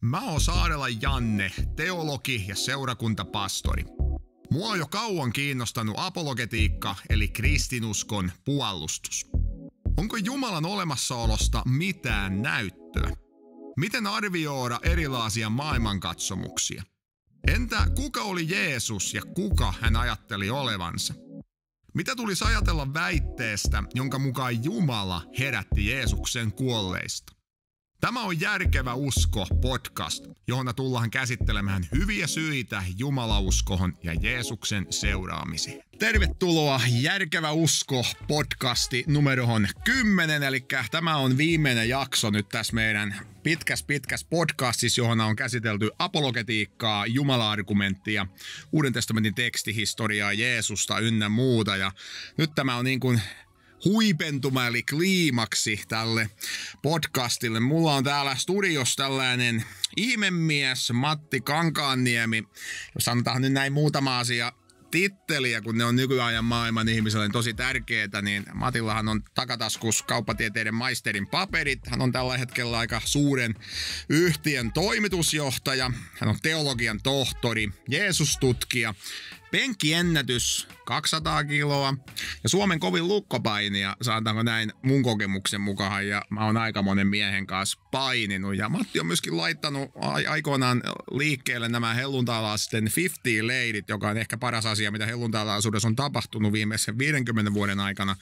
Mä oon Saarela Janne, teologi ja seurakuntapastori. Mua on jo kauan kiinnostanut apologetiikka eli kristinuskon puolustus. Onko Jumalan olemassaolosta mitään näyttöä? Miten arvioida erilaisia maailmankatsomuksia? Entä kuka oli Jeesus ja kuka hän ajatteli olevansa? Mitä tulisi ajatella väitteestä, jonka mukaan Jumala herätti Jeesuksen kuolleista? Tämä on Järkevä usko podcast, johon tullaan käsittelemään hyviä syitä jumalauskohon ja Jeesuksen seuraamiseen. Tervetuloa Järkevä usko podcasti numeroon 10, eli tämä on viimeinen jakso nyt tässä meidän pitkäs podcastissa, johon on käsitelty apologetiikkaa, jumala-argumenttia, Uuden testamentin tekstihistoriaa, Jeesusta ynnä muuta. Ja nyt tämä on niin kuin huipentuma eli kliimaksi tälle podcastille. Mulla on täällä studiossa tällainen ihmemies Matti Kankaanniemi. Jos sanotaan nyt näin muutama asia titteliä, kun ne on nykyajan maailman ihmiselle tosi tärkeitä, niin Matillahan on takataskus kauppatieteiden maisterin paperit. Hän on tällä hetkellä aika suuren yhtiön toimitusjohtaja. Hän on teologian tohtori, Jeesus-tutkija, penkkiennätys 200 kiloa ja Suomen kovin lukkopainija, sanotaanko näin mun kokemuksen mukaan, ja mä oon aika monen miehen kanssa paininut. Ja Matti on myöskin laittanut aikoinaan liikkeelle nämä helluntalaisten 50 Ladyt, joka on ehkä paras asia, mitä helluntalaisuudessa on tapahtunut viimeisen 50 vuoden aikana.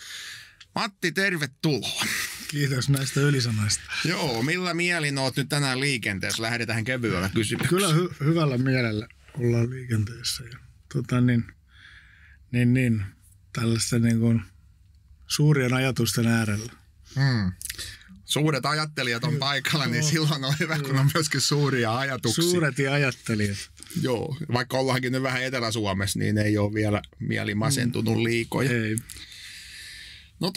Matti, tervetuloa. Kiitos näistä ylisanoista. Joo, millä mielin oot nyt tänään liikenteessä? Lähdetään kevyellä kysymyksellä. Kyllä hyvällä mielellä ollaan liikenteessä. Ja, tällaisten niin kuin suurien ajatusten äärellä. Suuret ajattelijat on paikalla, niin silloin on hyvä, kun on myöskin suuria ajatuksia. Suuret ja ajattelijat. Joo, vaikka ollaankin nyt vähän Etelä-Suomessa, niin ei ole vielä mieli masentunut liikoja. Ei. No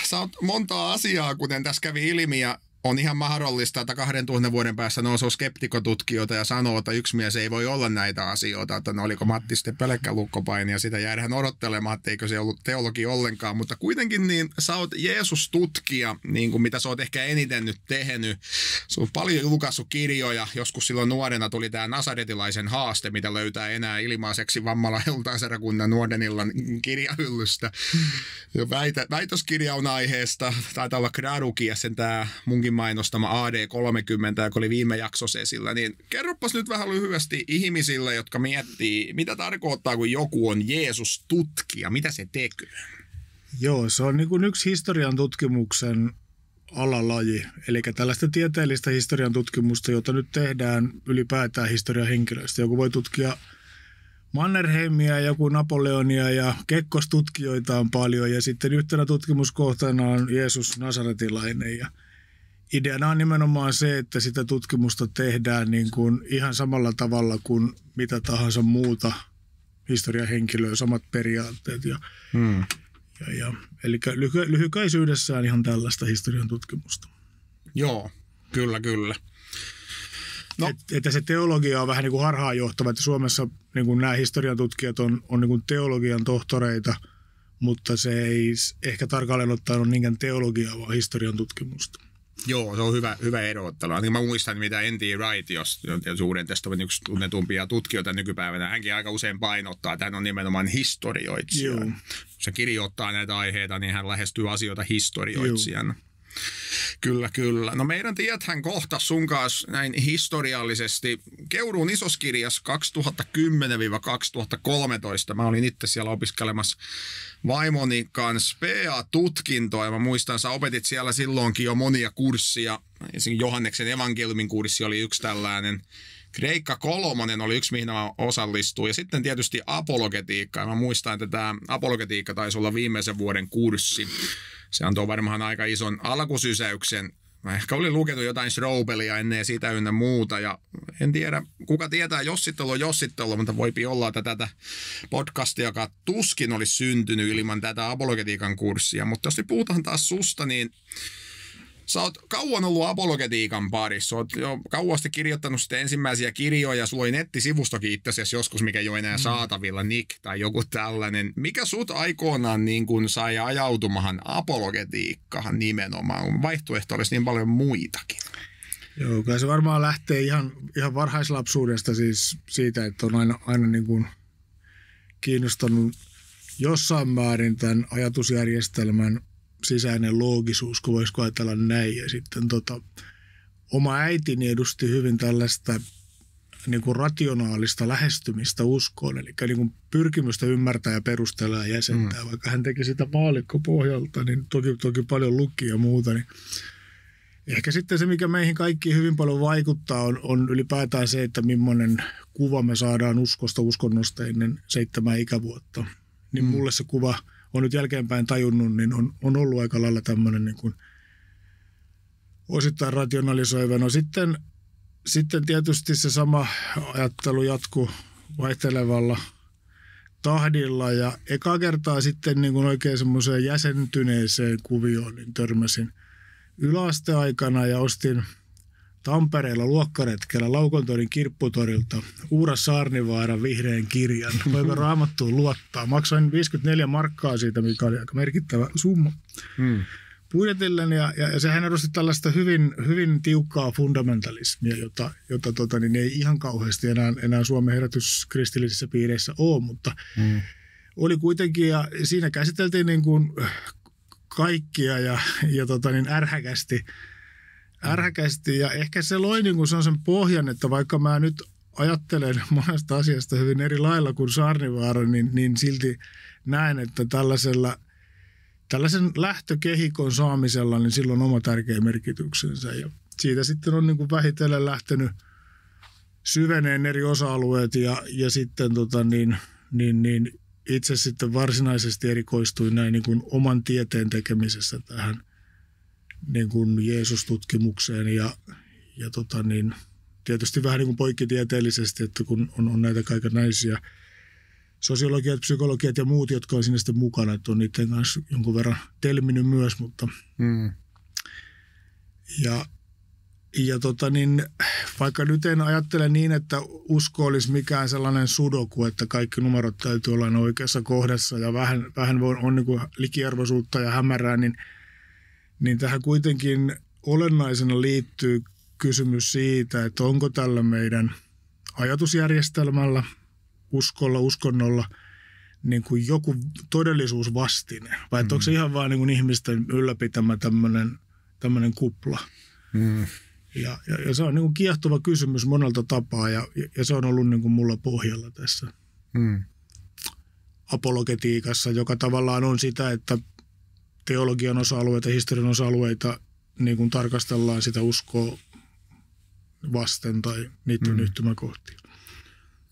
sä oot montaa asiaa, kuten tässä kävi ilmi, ja on ihan mahdollista, että 2000 vuoden päästä nousee skeptikotutkijoita ja sanoo, että yksi mies ei voi olla näitä asioita, että no oliko Matti sitten pelkkä lukkopaini ja sitä jäädään odottelemaan, että eikö se ollut teologi ollenkaan, mutta kuitenkin niin sä oot Jeesus-tutkija, niin kuin mitä sä oot ehkä eniten nyt tehnyt. Sä oot paljon julkaissut kirjoja, joskus silloin nuorena tuli tämä Nasaretilaisen haaste, mitä löytää enää ilmaiseksi Vammala helluntaiseurakunnan Nuordenillan kirjahyllystä. Väitöskirja on aiheesta, taitaa olla Gradukia sen tämä munkin mainostama AD30, joka oli viime jaksossa esillä, niin kerropas nyt vähän lyhyesti ihmisille, jotka miettii, mitä tarkoittaa, kun joku on Jeesus-tutkija, mitä se tekee? Joo, se on niin kuin yksi historian tutkimuksen alalaji, eli tällaista tieteellistä historian tutkimusta, jota nyt tehdään ylipäätään historian henkilöistä. Joku voi tutkia Mannerheimia, joku Napoleonia ja Kekkos-tutkijoita on paljon, ja sitten yhtenä tutkimuskohtana on Jeesus Nasaretilainen, ja ideana on nimenomaan se, että sitä tutkimusta tehdään niin kuin ihan samalla tavalla kuin mitä tahansa muuta historian henkilöä, samat periaatteet. Eli lyhykäisyydessään ihan tällaista historian tutkimusta. Joo, kyllä. No. Että se teologia on vähän niin kuin harhaanjohtava, että Suomessa niin kuin nämä historian tutkijat on niin kuin teologian tohtoreita, mutta se ei ehkä tarkalleen ottaen ole niinkään teologiaa, vaan historian tutkimusta. Joo, se on hyvä erottelu. Niin mä muistan, mitä N.T. Wright, jos on Uuden testamentin yksi tunnetumpia tutkijoita nykypäivänä, hänkin aika usein painottaa, että hän on nimenomaan historioitsija. Joo. Kun se kirjoittaa näitä aiheita, niin hän lähestyy asioita historioitsijana. Kyllä. No meidän tiedäthän kohta sun kanssa näin historiallisesti Keuruun isoskirjas 2010-2013. Mä olin itse siellä opiskelemassa vaimoni kanssa PA-tutkintoa ja mä muistan, sä opetit siellä silloinkin jo monia kurssia. Johanneksen evankeliumin kurssi oli yksi tällainen. Kreikka 3 oli yksi, mihin mä osallistuin. Ja sitten tietysti apologetiikka. Ja mä muistan, että tämä apologetiikka taisi olla viimeisen vuoden kurssi. Se antoi varmaan aika ison alkusysäyksen. Mä ehkä olin lukenut jotain Straubelia ennen sitä ynnä muuta. Ja en tiedä, kuka tietää, jossittelu, mutta voipi olla, että tätä podcastia, joka tuskin olisi syntynyt ilman tätä apologetiikan kurssia. Mutta jos nyt puhutaan taas susta, niin sä oot kauan ollut apologetiikan parissa. Sä oot jo kauasti kirjoittanut sitten ensimmäisiä kirjoja. Sulla oli nettisivustokin itse asiassa joskus, mikä ei ole enää saatavilla, Nick tai joku tällainen. Mikä sut aikoinaan niin kun sai ajautumahan apologetiikkaan nimenomaan? Vaihtoehto olisi niin paljon muitakin. Joo, kyllä se varmaan lähtee ihan varhaislapsuudesta siis siitä, että on aina niin kuin kiinnostanut jossain määrin tämän ajatusjärjestelmän sisäinen loogisuus, kun voisiko ajatella näin. Ja sitten oma äitini edusti hyvin tällaista niin kuin rationaalista lähestymistä uskoon, eli niin kuin pyrkimystä ymmärtää ja perustella ja jäsentää. Vaikka hän teki sitä maallikkopohjalta, niin toki paljon luki ja muuta. Niin ehkä sitten se, mikä meihin kaikkiin hyvin paljon vaikuttaa, on ylipäätään se, että millainen kuva me saadaan uskonnosta ennen 7 ikävuotta. Niin mulle se kuva on nyt jälkeenpäin tajunnut, niin on ollut aika lailla tämmöinen niin kuin osittain rationalisoiva. No sitten tietysti se sama ajattelu jatkuu vaihtelevalla tahdilla ja eka kertaa sitten niin kuin oikein semmoiseen jäsentyneeseen kuvioon niin törmäsin yläasteaikana ja ostin Tampereella luokkaretkellä Laukontorin kirpputorilta Uura Saarnivaaran vihreän kirjan. Voiko Raamattuun luottaa? Maksoin 54 markkaa siitä, mikä oli aika merkittävä summa budjetilleni. Ja sehän edusti tällaista hyvin tiukkaa fundamentalismia, jota niin ei ihan kauheasti enää Suomen herätyskristillisissä piireissä ole, mutta oli kuitenkin, ja siinä käsiteltiin niin kuin kaikkia ja ärhäkästi ja ehkä se loi niin kuin sellaisen pohjan, että vaikka mä nyt ajattelen monesta asiasta hyvin eri lailla kuin Saarnivaara, niin silti näen, että tällaisen lähtökehikon saamisella niin sillä on oma tärkeä merkityksensä ja siitä sitten on niin kuin vähitellen lähtenyt syveneen eri osa-alueet ja sitten itse sitten varsinaisesti erikoistuin näin niin kuin oman tieteen tekemisessä tähän niin kuin Jeesus-tutkimukseen ja tietysti vähän niin kuin poikkitieteellisesti, että kun on näitä kaikenlaisia sosiologiat, psykologiat ja muut, jotka on siinä sitten mukana, että on niiden kanssa jonkun verran telminyt myös, mutta vaikka nyt en ajattele niin, että usko olisi mikään sellainen sudoku, että kaikki numerot täytyy olla oikeassa kohdassa ja vähän on niin kuin likiarvoisuutta ja hämärää, niin tähän kuitenkin olennaisena liittyy kysymys siitä, että onko tällä meidän ajatusjärjestelmällä, uskonnolla niin kuin joku todellisuusvastine, vai onko se ihan vaan niin kuin ihmisten ylläpitämä tämmöinen kupla. Ja se on niin kuin kiehtova kysymys monelta tapaa ja se on ollut niin kuin mulla pohjalla tässä apologetiikassa, joka tavallaan on sitä, että teologian osa-alueita, historian osa-alueita niin kuin tarkastellaan sitä uskoa vasten tai niiden yhtymäkohtia.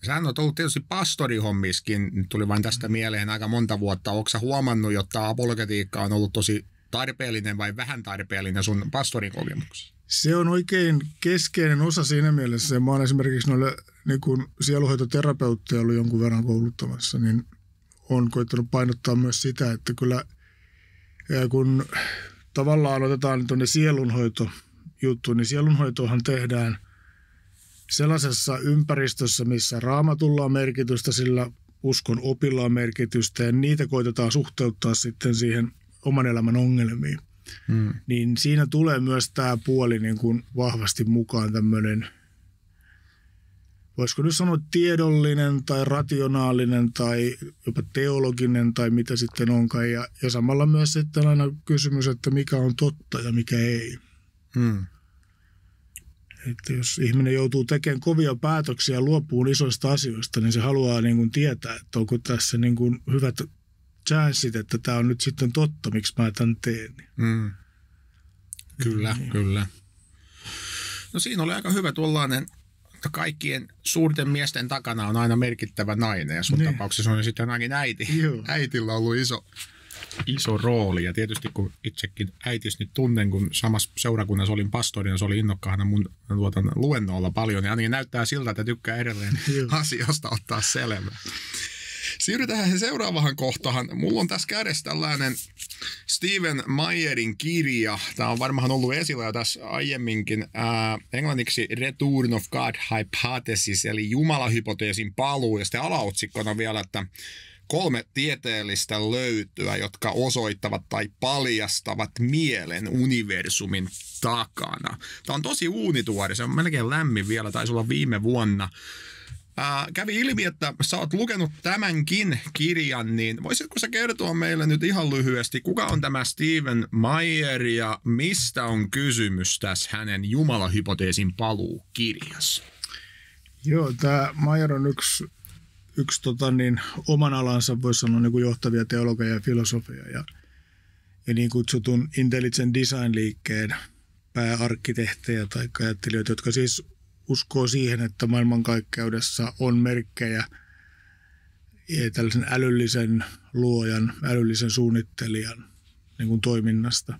Sähän on ollut tietysti pastorihommiskin, nyt tuli vain tästä mieleen aika monta vuotta. Oletko sä huomannut, jotta apologetiikka on ollut tosi tarpeellinen vai vähän tarpeellinen sun pastorin kokemuksessa? Se on oikein keskeinen osa siinä mielessä. Mä oon esimerkiksi noille niin kuin sieluhoitoterapeutteja ollut jonkun verran kouluttamassa, niin on koittanut painottaa myös sitä, että kyllä kun tavallaan otetaan tuonne sielunhoitojuttu, niin sielunhoitoahan tehdään sellaisessa ympäristössä, missä Raamatulla on merkitystä, sillä uskon opilla on merkitystä ja niitä koitetaan suhteuttaa sitten siihen oman elämän ongelmiin. Niin siinä tulee myös tämä puoli niin kuin vahvasti mukaan tämmöinen, voisiko nyt sanoa tiedollinen tai rationaalinen tai jopa teologinen tai mitä sitten onkaan. Ja samalla myös sitten aina kysymys, että mikä on totta ja mikä ei. Että jos ihminen joutuu tekemään kovia päätöksiä ja luopuun isoista asioista, niin se haluaa niin kuin tietää, että onko tässä niin kuin hyvät chanssit, että tämä on nyt sitten totta, miksi mä tämän teen. Kyllä. No siinä oli aika hyvä tuollainen, että kaikkien suurten miesten takana on aina merkittävä nainen ja sun tapauksessa on sitten ainakin äiti. Äitillä on ollut iso rooli ja tietysti kun itsekin äitis nyt tunnen, kun samassa seurakunnassa olin pastorina, se oli innokkaana mun luennoilla paljon ja ainakin näyttää siltä, että tykkää edelleen asioista ottaa selvää. Siirrytään seuraavahan kohtaan. Mulla on tässä kädessä tällainen Stephen Meyerin kirja. Tämä on varmaan ollut esillä jo tässä aiemminkin. Englanniksi Return of God Hypothesis, eli Jumalahypoteesin paluu. Ja sitten alaotsikkona vielä, että 3 tieteellistä löytyä, jotka osoittavat tai paljastavat mielen universumin takana. Tämä on tosi uunituori, se on melkein lämmin vielä, taisi olla viime vuonna. Kävi ilmi, että sä oot lukenut tämänkin kirjan, niin voisitko sä kertoa meille nyt ihan lyhyesti, kuka on tämä Stephen Meyer ja mistä on kysymys tässä hänen Jumala-hypoteesin paluukirjassa? Joo, tämä Meyer on yksi oman alansa, voisi sanoa, niin kuin johtavia teologeja ja filosofia ja niin kutsutun intelligent design-liikkeen pääarkkitehtejä tai ajattelijoita, jotka siis uskoo siihen, että maailmankaikkeudessa on merkkejä tällaisen älyllisen luojan, älyllisen suunnittelijan niin kuin toiminnasta.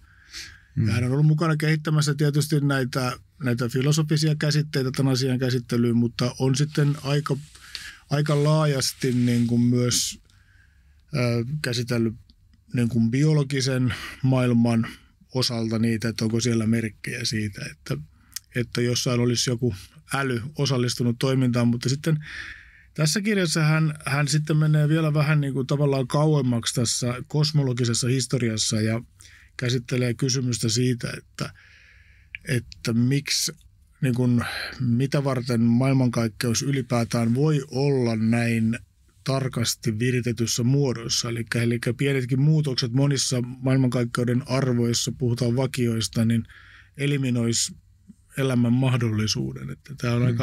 Ja hän on ollut mukana kehittämässä tietysti näitä filosofisia käsitteitä tämän asian käsittelyyn, mutta on sitten aika laajasti niin kuin myös käsitellyt niin kuin biologisen maailman osalta niitä, että onko siellä merkkejä siitä, että jossain olisi joku äly osallistunut toimintaan, mutta sitten tässä kirjassa hän sitten menee vielä vähän niin kuin tavallaan kauemmaksi tässä kosmologisessa historiassa ja käsittelee kysymystä siitä, että miksi, niin kuin, mitä varten maailmankaikkeus ylipäätään voi olla näin tarkasti viritetyssä muodossa. Eli pienetkin muutokset monissa maailmankaikkeuden arvoissa, puhutaan vakioista, niin eliminoisi elämän mahdollisuuden. Että tämä on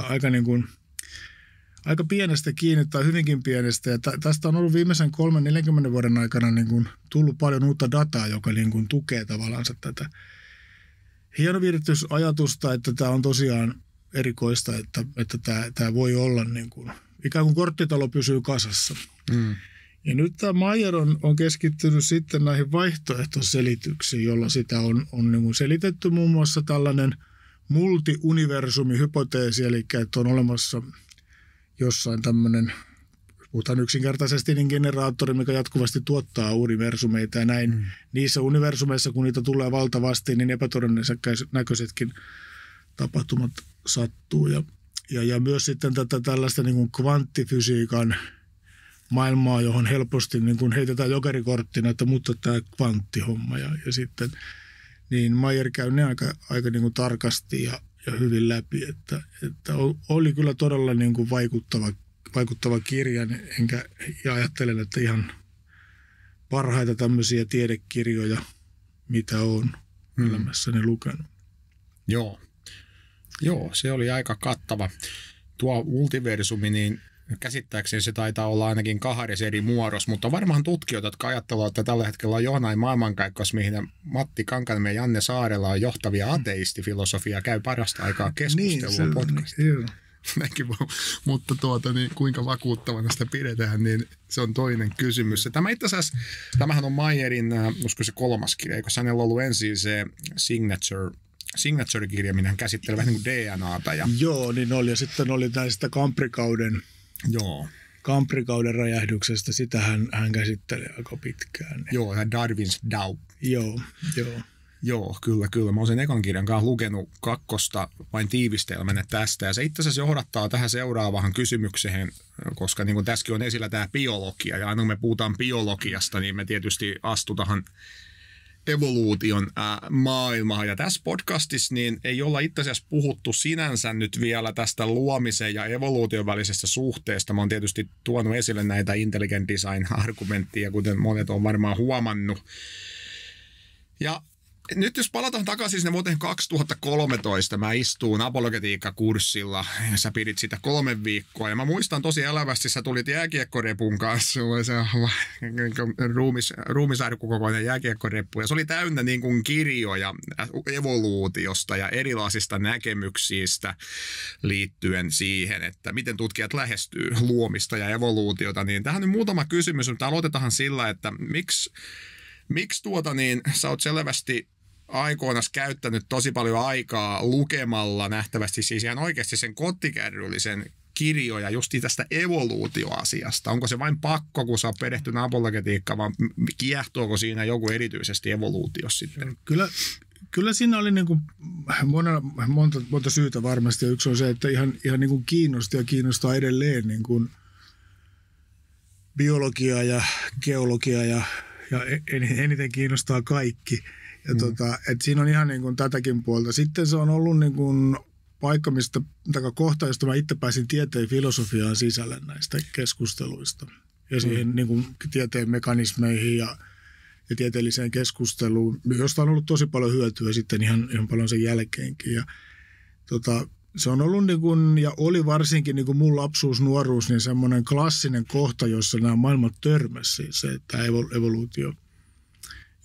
aika pienestä kiinni tai hyvinkin pienestä. Ja tästä on ollut viimeisen 30-40 vuoden aikana niin kuin tullut paljon uutta dataa, joka niin kuin tukee tavallaan tätä hienovirityajatusta, että tämä on tosiaan erikoista, että tämä voi olla niin kuin, ikään kuin korttitalo pysyy kasassa. Ja nyt tämä Meyer on keskittynyt sitten näihin vaihtoehtoselityksiin, jolla sitä on niin kuin selitetty muun muassa tällainen multiuniversumihypoteesi, eli että on olemassa jossain tämmöinen, puhutaan yksinkertaisesti, niin generaattori, mikä jatkuvasti tuottaa universumeita ja näin. Niissä universumeissa, kun niitä tulee valtavasti, niin epätodennäköisetkin tapahtumat sattuu. Ja myös sitten tällaista niin kuin kvanttifysiikan maailmaa, johon helposti niin kuin heitetään jokerikorttina, että mutta tämä kvanttihomma. Ja sitten niin Meyer käy ne aika niin kuin tarkasti ja hyvin läpi, että oli kyllä todella niin kuin vaikuttava kirja, ja ajattelen, että ihan parhaita tämmöisiä tiedekirjoja, mitä on elämässäni lukenut. Joo, se oli aika kattava. Tuo multiversumi, niin käsittääkseni se taitaa olla ainakin 2 eri muodossa, mutta varmaan tutkijoita, jotka ajattelevat, että tällä hetkellä on jonain maailmankaikkeus, mihin Matti Kankaniemen ja Janne Saarela on johtavia ateistifilosofia, käy parasta aikaa keskustelua podcastissa. Mutta niin, kuinka vakuuttavana sitä pidetään, niin se on toinen kysymys. Ja tämähän on Meyerin, usko se 3. kirja, eikö hänellä ollut ensin se Signature-kirja, minä hän käsittelee vähän niin kuin DNAta. Joo, niin oli. Ja sitten oli näistä Kamprikauden räjähdyksestä. Sitä hän käsittelee aika pitkään. Joo, Darwin's Doubt. Joo, kyllä. Mä oon sen ekan kirjan kanssa lukenut 2 vain tiivistelmänä tästä. Ja se itse asiassa johdattaa tähän seuraavaan kysymykseen, koska niin kuin tässäkin on esillä tämä biologia. Ja aina kun me puhutaan biologiasta, niin me tietysti astutaan evoluution maailmaan. Ja tässä podcastissa niin ei olla itse asiassa puhuttu sinänsä nyt vielä tästä luomisen ja evoluution välisestä suhteesta. Mä oon tietysti tuonut esille näitä intelligent design-argumentteja, kuten monet on varmaan huomannut. Ja nyt jos palataan takaisin sinne vuoteen 2013, mä istuun apologetiikkakurssilla ja sä pidit sitä 3 viikkoa. Ja mä muistan tosi elävästi, sä tulit jääkiekkorepun kanssa, sulla oli se ruumisarkkukokoinen jääkiekkoreppu. Ja se oli täynnä niin kuin kirjoja evoluutiosta ja erilaisista näkemyksistä liittyen siihen, että miten tutkijat lähestyy luomista ja evoluutiota. Niin tähän nyt muutama kysymys, mutta aloitetaan sillä, että miksi sä oot selvästi aikoinaan käyttänyt tosi paljon aikaa lukemalla nähtävästi siis ihan oikeasti sen kottikärryllisen kirjoja justi tästä evoluutioasiasta. Onko se vain pakko, kun sä oot perehtynyt apologetiikkaan, vaan kiehtooko siinä joku erityisesti evoluutiossa sitten? Kyllä siinä oli niin kuin monta syytä varmasti. Ja yksi on se, että ihan niin kuin kiinnostaa edelleen niin kuin biologia ja geologia ja eniten kiinnostaa kaikki. Ja et siinä on ihan niin kuin tätäkin puolta. Sitten se on ollut niin kuin paikka, kohta, josta mä itse pääsin tieteen filosofiaan sisälle näistä keskusteluista. Ja siihen niin kuin tieteen mekanismeihin ja tieteelliseen keskusteluun, josta on ollut tosi paljon hyötyä sitten ihan paljon sen jälkeenkin. Ja se on ollut niin kuin, ja oli varsinkin niin kuin mun lapsuus, nuoruus, niin semmoinen klassinen kohta, jossa nämä maailmat törmäsi, tämä evoluutio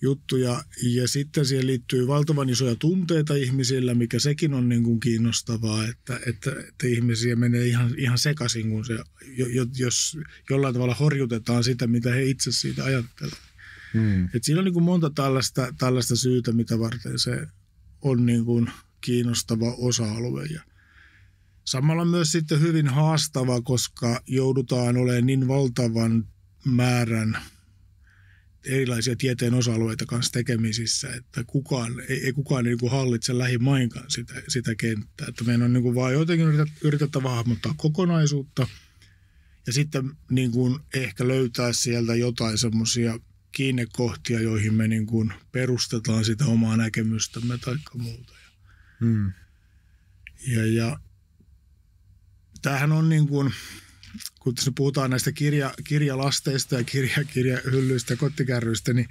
juttu. Ja sitten siihen liittyy valtavan isoja tunteita ihmisillä, mikä sekin on niin kuin kiinnostavaa, että ihmisiä menee ihan sekaisin, kun se, jos jollain tavalla horjutetaan sitä, mitä he itse siitä ajattelevat. Et siinä on niin kuin monta tällaista syytä, mitä varten se on niin kuin kiinnostava osa-alue. Ja samalla myös sitten hyvin haastava, koska joudutaan olemaan niin valtavan määrän erilaisia tieteen osa-alueita kanssa tekemisissä, että ei kukaan niin kuin hallitse lähimainkaan sitä kenttää. Että meidän on niin kuin vaan jotenkin yritettävä hahmottaa kokonaisuutta ja sitten niin kuin ehkä löytää sieltä jotain semmoisia kiinnekohtia, joihin me niin kuin perustetaan sitä omaa näkemystämme tai muuta. Ja tämähän on niin kuin, kun tässä puhutaan näistä kirjalasteista ja kirjahyllyistä ja kottikärryistä, niin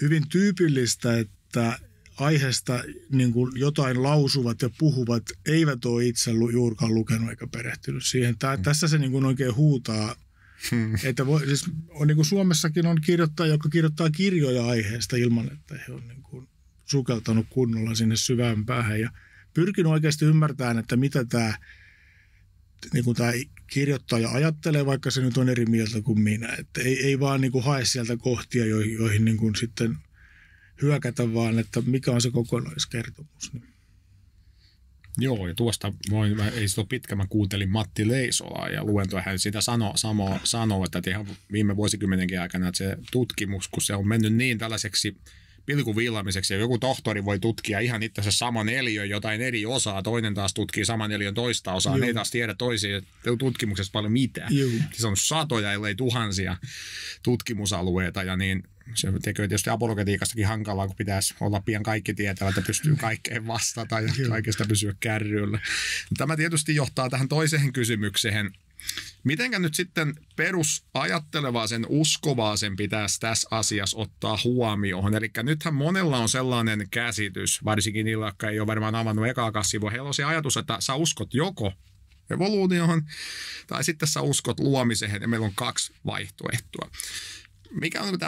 hyvin tyypillistä, että aiheesta niin kuin jotain lausuvat ja puhuvat eivät ole itse juurikaan lukenut eikä perehtynyt siihen. Tässä se niin kuin oikein huutaa. Että siis on, niin kuin Suomessakin on kirjoittaja, joka kirjoittaa kirjoja aiheesta ilman, että he on niin kuin sukeltanut kunnolla sinne syvään päähän ja pyrkinyt oikeasti ymmärtämään, että mitä tämä kirjoittaja ajattelee, vaikka se nyt on eri mieltä kuin minä. Että ei vaan niin kuin hae sieltä kohtia, joihin niin kuin sitten hyökätä, vaan että mikä on se kokonaiskertomus. Joo, ja tuosta ei sitä ole pitkä, mä kuuntelin Matti Leisolaa ja luentoa hän sitä sanoo, että ihan viime vuosikymmenenkin aikana, että se tutkimus, kun se on mennyt niin tällaiseksi pilkuviilaamiseksi, ja joku tohtori voi tutkia ihan itse asiassa saman eliön jotain eri osaa, toinen taas tutkii saman eliön toista osaa, ne ei taas tiedä toisia tutkimuksesta paljon mitään. Se on satoja, ellei tuhansia tutkimusalueita, ja niin se tekee tietysti apologetiikastakin hankalaa, kun pitäisi olla pian kaikki tietävät, että pystyy kaikkeen vastata ja kaikesta pysyä kärryillä. Tämä tietysti johtaa tähän toiseen kysymykseen. Mitenkä nyt sitten perusajattelevaa sen uskovaa sen pitäisi tässä asiassa ottaa huomioon? Eli nythän monella on sellainen käsitys, varsinkin niillä, jotka ei ole varmaan avannut ekaakaan sivua. Heillä on se ajatus, että sä uskot joko evoluutioon tai sitten sä uskot luomiseen ja meillä on kaksi vaihtoehtoa. Mikä on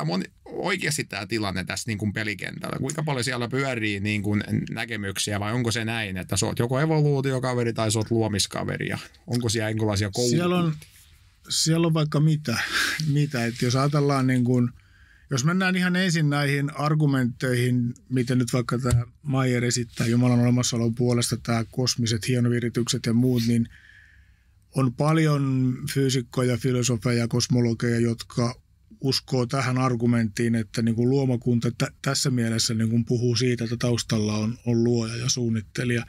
oikeasti tämä tilanne tässä niin kuin pelikentällä? Kuinka paljon siellä pyörii niin kuin näkemyksiä vai onko se näin, että sä oot joko evoluutiokaveri tai sä oot luomiskaveri? Ja onko siellä jonkinlaisia kouluja? Siellä on vaikka mitä. Että jos ajatellaan, niin kuin, jos mennään ihan ensin näihin argumentteihin, miten nyt vaikka tämä Maier esittää Jumalan olemassaolon puolesta, tämä kosmiset hienoviritykset ja muut, niin on paljon fyysikkoja, filosofeja ja kosmologeja, jotka uskoo tähän argumenttiin, että niin kuin luomakunta tässä mielessä niin kuin puhuu siitä, että taustalla on luoja ja suunnittelija,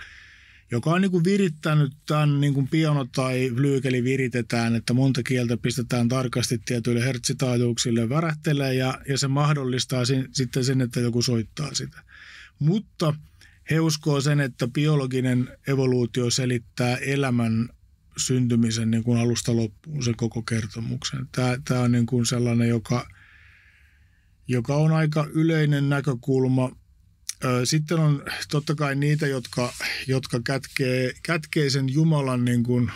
joka on niin kuin virittänyt tämän, niin kuin piano tai flyykeli viritetään, että monta kieltä pistetään tarkasti tietyille hertsitaajuuksille värähtelee ja se mahdollistaa sitten sen, että joku soittaa sitä. Mutta he uskoo sen, että biologinen evoluutio selittää elämän syntymisen niin kuin alusta loppuun sen koko kertomuksen. Tämä on niin kuin sellainen, joka on aika yleinen näkökulma. Sitten on totta kai niitä, jotka kätkee sen Jumalan niin kuin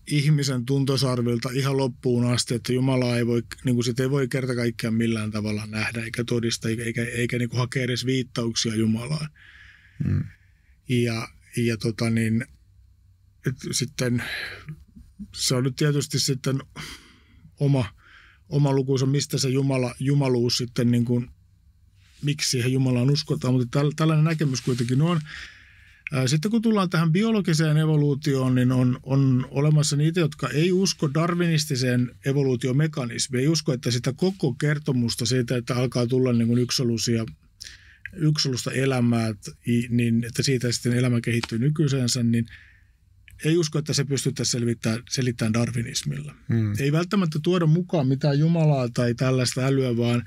ihmisen tuntosarvilta ihan loppuun asti, että Jumala ei voi, niin kuin sitä ei voi kerta kaikkiaan millään tavalla nähdä eikä todista eikä niin kuin hakea edes viittauksia Jumalaan. Sitten se on nyt tietysti sitten oma lukunsa, mistä se jumaluus sitten niin kuin, miksi siihen Jumalaan uskotaan, mutta tällainen näkemys kuitenkin on. Sitten kun tullaan tähän biologiseen evoluutioon, niin on olemassa niitä, jotka ei usko darwinistiseen evoluutiomekanismiin, ei usko, että sitä koko kertomusta siitä, että alkaa tulla niin kuin yksolusta elämää, niin että siitä sitten elämä kehittyy nykyisensä, niin ei usko, että se pystyttäisiin selittämään darwinismilla. Ei välttämättä tuoda mukaan mitään Jumalaa tai tällaista älyä, vaan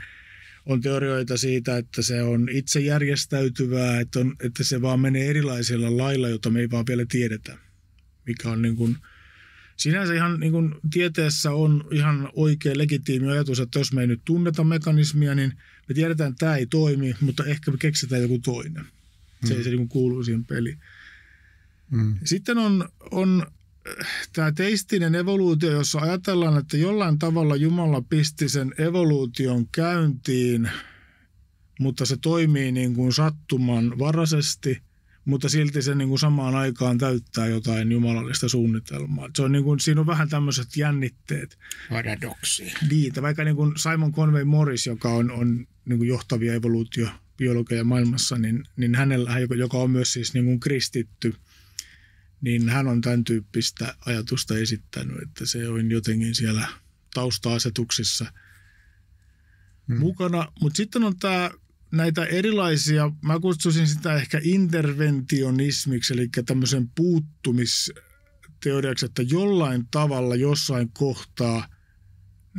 on teorioita siitä, että se on itse järjestäytyvää, että se vaan menee erilaisilla lailla, jota me ei vaan vielä tiedetä. Mikä on niin kuin, sinänsä ihan niin kuin tieteessä on ihan oikea legitiimi ajatus, että jos me ei nyt tunneta mekanismia, niin me tiedetään, että tämä ei toimi, mutta ehkä me keksitään joku toinen. Se ei se niin kuin kuulu siihen peliin. Sitten on tämä teistinen evoluutio, jossa ajatellaan, että jollain tavalla Jumala pisti sen evoluution käyntiin, mutta se toimii niin kuin sattumanvaraisesti, mutta silti se niin kuin samaan aikaan täyttää jotain jumalallista suunnitelmaa. Se on niin kuin, siinä on vähän tämmöiset jännitteet. Paradoksi. Niitä, vaikka niin kuin Simon Conway Morris, joka on niin kuin johtavia evoluutiobiologeja maailmassa, niin hänellä, joka on myös siis niin kuin kristitty, niin hän on tämän tyyppistä ajatusta esittänyt, että se on jotenkin siellä tausta-asetuksissa mukana. Mutta sitten on näitä erilaisia, mä kutsuisin sitä ehkä interventionismiksi, eli tämmöisen puuttumisteoriaksi, että jollain tavalla jossain kohtaa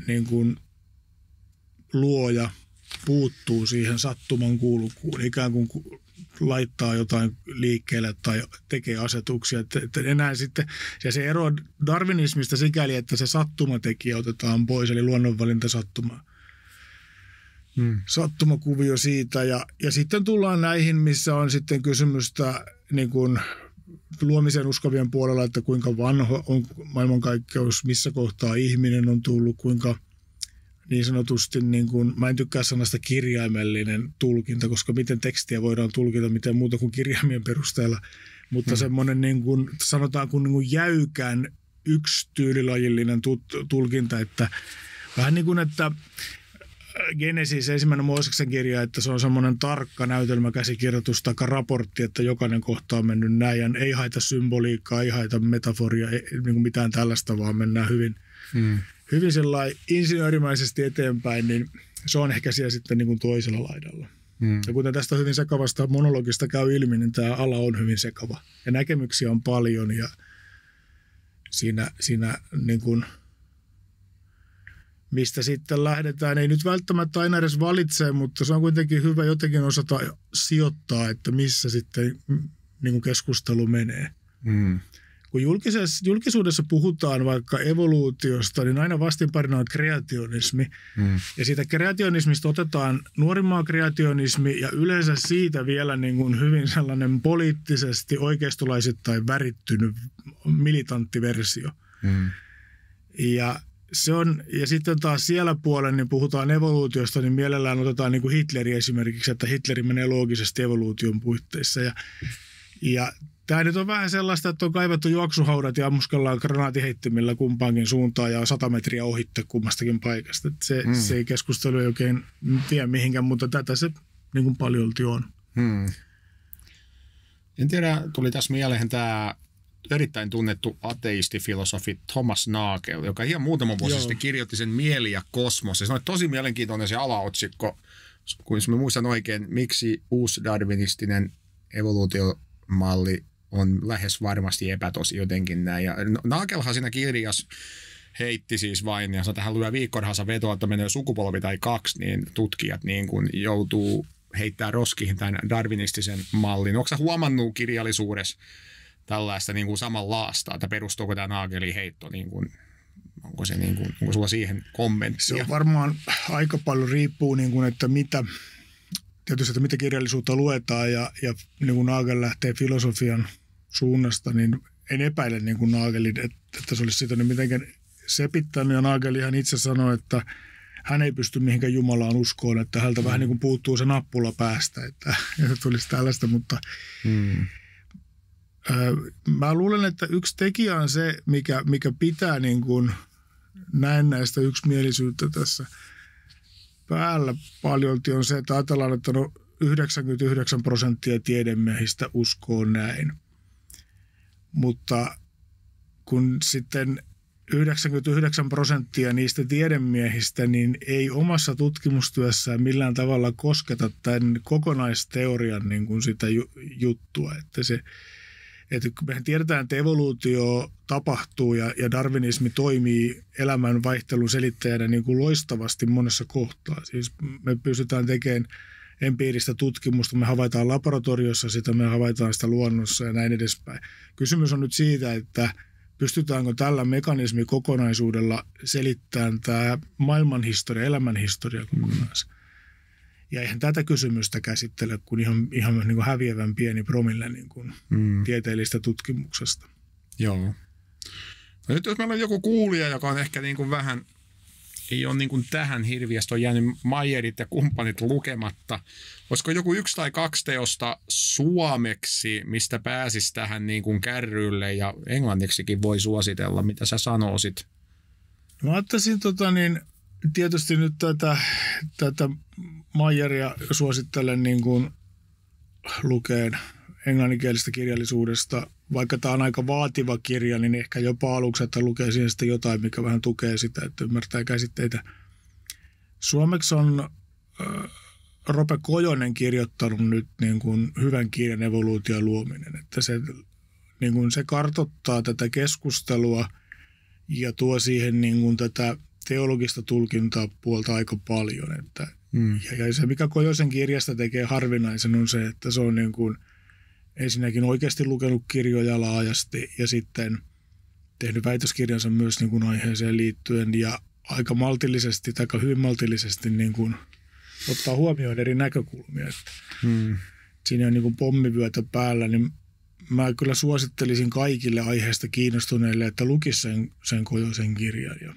niin kuin luoja puuttuu siihen sattuman kulkuun, ikään kuin laittaa jotain liikkeelle tai tekee asetuksia. Että enää sitten, ja se ero darwinismista sikäli, että se sattumatekijä otetaan pois, eli luonnonvalinta sattumakuvio siitä. Ja sitten tullaan näihin, missä on sitten kysymystä niin kuin luomisen uskovien puolella, että kuinka vanha on maailmankaikkeus, missä kohtaa ihminen on tullut, kuinka niin sanotusti, niin kuin, mä en tykkää sanasta kirjaimellinen tulkinta, koska miten tekstiä voidaan tulkita, miten muuta kuin kirjaimien perusteella, mutta semmoinen niin kuin, sanotaanko niin kuin jäykän yksityylilajillinen tulkinta, että vähän niin kuin, että Genesis, ensimmäinen Mooseksen kirja, että se on semmoinen tarkka näytelmäkäsikirjoitus tai raportti, että jokainen kohta on mennyt näin ja ei haita symboliikkaa, ei haita metaforia, ei niin kuin mitään tällaista, vaan mennään hyvin sellainen insinöörimäisesti eteenpäin, niin se on ehkä siellä sitten niin kuin toisella laidalla. Ja kuten tästä hyvin sekavasta monologista käy ilmi, niin tämä ala on hyvin sekava. Ja näkemyksiä on paljon ja siinä niin kuin, mistä sitten lähdetään, ei nyt välttämättä aina edes valitse, mutta se on kuitenkin hyvä jotenkin osata sijoittaa, että missä sitten niin kuin keskustelu menee. Kun julkisuudessa puhutaan vaikka evoluutiosta, niin aina vastinparina on kreationismi. Ja siitä kreationismista otetaan nuorimmaa kreationismi ja yleensä siitä vielä niin kuin hyvin sellainen poliittisesti oikeistolaisittain värittynyt militantti versio. Ja sitten taas siellä puolella, niin puhutaan evoluutiosta, niin mielellään otetaan niin kuin Hitleri esimerkiksi, että Hitleri menee loogisesti evoluution puitteissa. Ja tämä nyt on vähän sellaista, että on kaivattu juoksuhaudat ja ammuskellaan granaatiheittimillä kumpaankin suuntaan ja 100 metriä ohitte kummastakin paikasta. Se ei keskustelu oikein tiedä mihinkään, mutta tätä se niin kuin paljolti on. En tiedä, tuli tässä mieleen tämä erittäin tunnettu ateistifilosofi Thomas Nagel, joka ihan muutama vuosi sitten kirjoitti sen Mieli ja kosmos. Ja se on tosi mielenkiintoinen se alaotsikko, kun mä muistan oikein, miksi uusi darwinistinen evoluutiomalli on lähes varmasti epätosi jotenkin näin. Ja Nagelhan siinä kirjassa heitti siis vain, ja tähän lyö viikkorhansa vetoa, että menee sukupolvi tai kaksi, niin tutkijat niin kuin joutuu heittää roskiin tämän darwinistisen mallin. Onko sä huomannut kirjallisuudessa tällaista niin kuin samanlaasta, että perustuuko tämä Nagelin heitto, niin kuin, onko sulla siihen kommenttia? Se on varmaan aika paljon riippuu, niin kuin, että mitä kirjallisuutta luetaan ja niin kuin Nagel lähtee filosofian suunnasta, niin en epäile niin kuin Nagelin, että se olisi sitä niin mitenkään sepittänyt. Ja Nagelihan itse sanoi, että hän ei pysty mihinkään Jumalaan uskoon, että häneltä vähän niin kuin puuttuu se nappula päästä, että tulisi tällaista, mutta mä luulen, että yksi tekijä on se, mikä pitää niin kuin näennäistä yksimielisyyttä tässä päällä paljolti on se, että ajatellaan, että 99% tiedemiehistä uskoo näin. Mutta kun sitten 99% niistä tiedemiehistä niin ei omassa tutkimustyössään millään tavalla kosketa tämän kokonaisteorian niin kuin sitä juttua. Että Että mehän tiedetään, että evoluutio tapahtuu ja darwinismi toimii elämän vaihtelun selittäjänä niin kuin loistavasti monessa kohtaa. Siis me pystytään tekemään empiiristä tutkimusta, me havaitaan laboratoriossa sitä, me havaitaan sitä luonnossa ja näin edespäin. Kysymys on nyt siitä, että pystytäänkö tällä mekanismikokonaisuudella selittämään tämä maailmanhistoria, elämänhistoria kokonaisuudessa. Ja eihän tätä kysymystä käsittele kuin ihan niin kuin häviävän pieni promille niin kuin tieteellistä tutkimuksesta. Joo. No nyt jos meillä on joku kuulija, joka on ehkä niin kuin vähän, ei ole niin kuin tähän hirviästi, on jäänyt Meyerit ja kumppanit lukematta. Olisiko joku 1 tai 2 teosta suomeksi, mistä pääsisi tähän niin kuin kärrylle ja englanniksikin voi suositella, mitä sä sanoisit? Mä ottaisin tietysti nyt tätä Meyeria suosittelen niin kuin lukeen englanninkielisestä kirjallisuudesta. Vaikka tämä on aika vaativa kirja, niin ehkä jopa aluksi, että lukee siihen sitten jotain, mikä vähän tukee sitä, että ymmärtää käsitteitä. Suomeksi on Rope Kojonen kirjoittanut nyt niin kuin hyvän kirjan Evoluution luominen. Että niin kuin se kartoittaa tätä keskustelua ja tuo siihen niin kuin tätä teologista tulkintaa puolta aika paljon. Ja se, mikä Kojosen kirjasta tekee harvinaisen, on se, että se on niin kuin ensinnäkin oikeasti lukenut kirjoja laajasti ja sitten tehnyt väitöskirjansa myös niin kuin aiheeseen liittyen ja aika maltillisesti tai hyvin maltillisesti niin kuin ottaa huomioon eri näkökulmia. Siinä on niin kuin pommivyötä päällä, niin mä kyllä suosittelisin kaikille aiheesta kiinnostuneille, että lukisi sen Kojosen kirjan. Ja,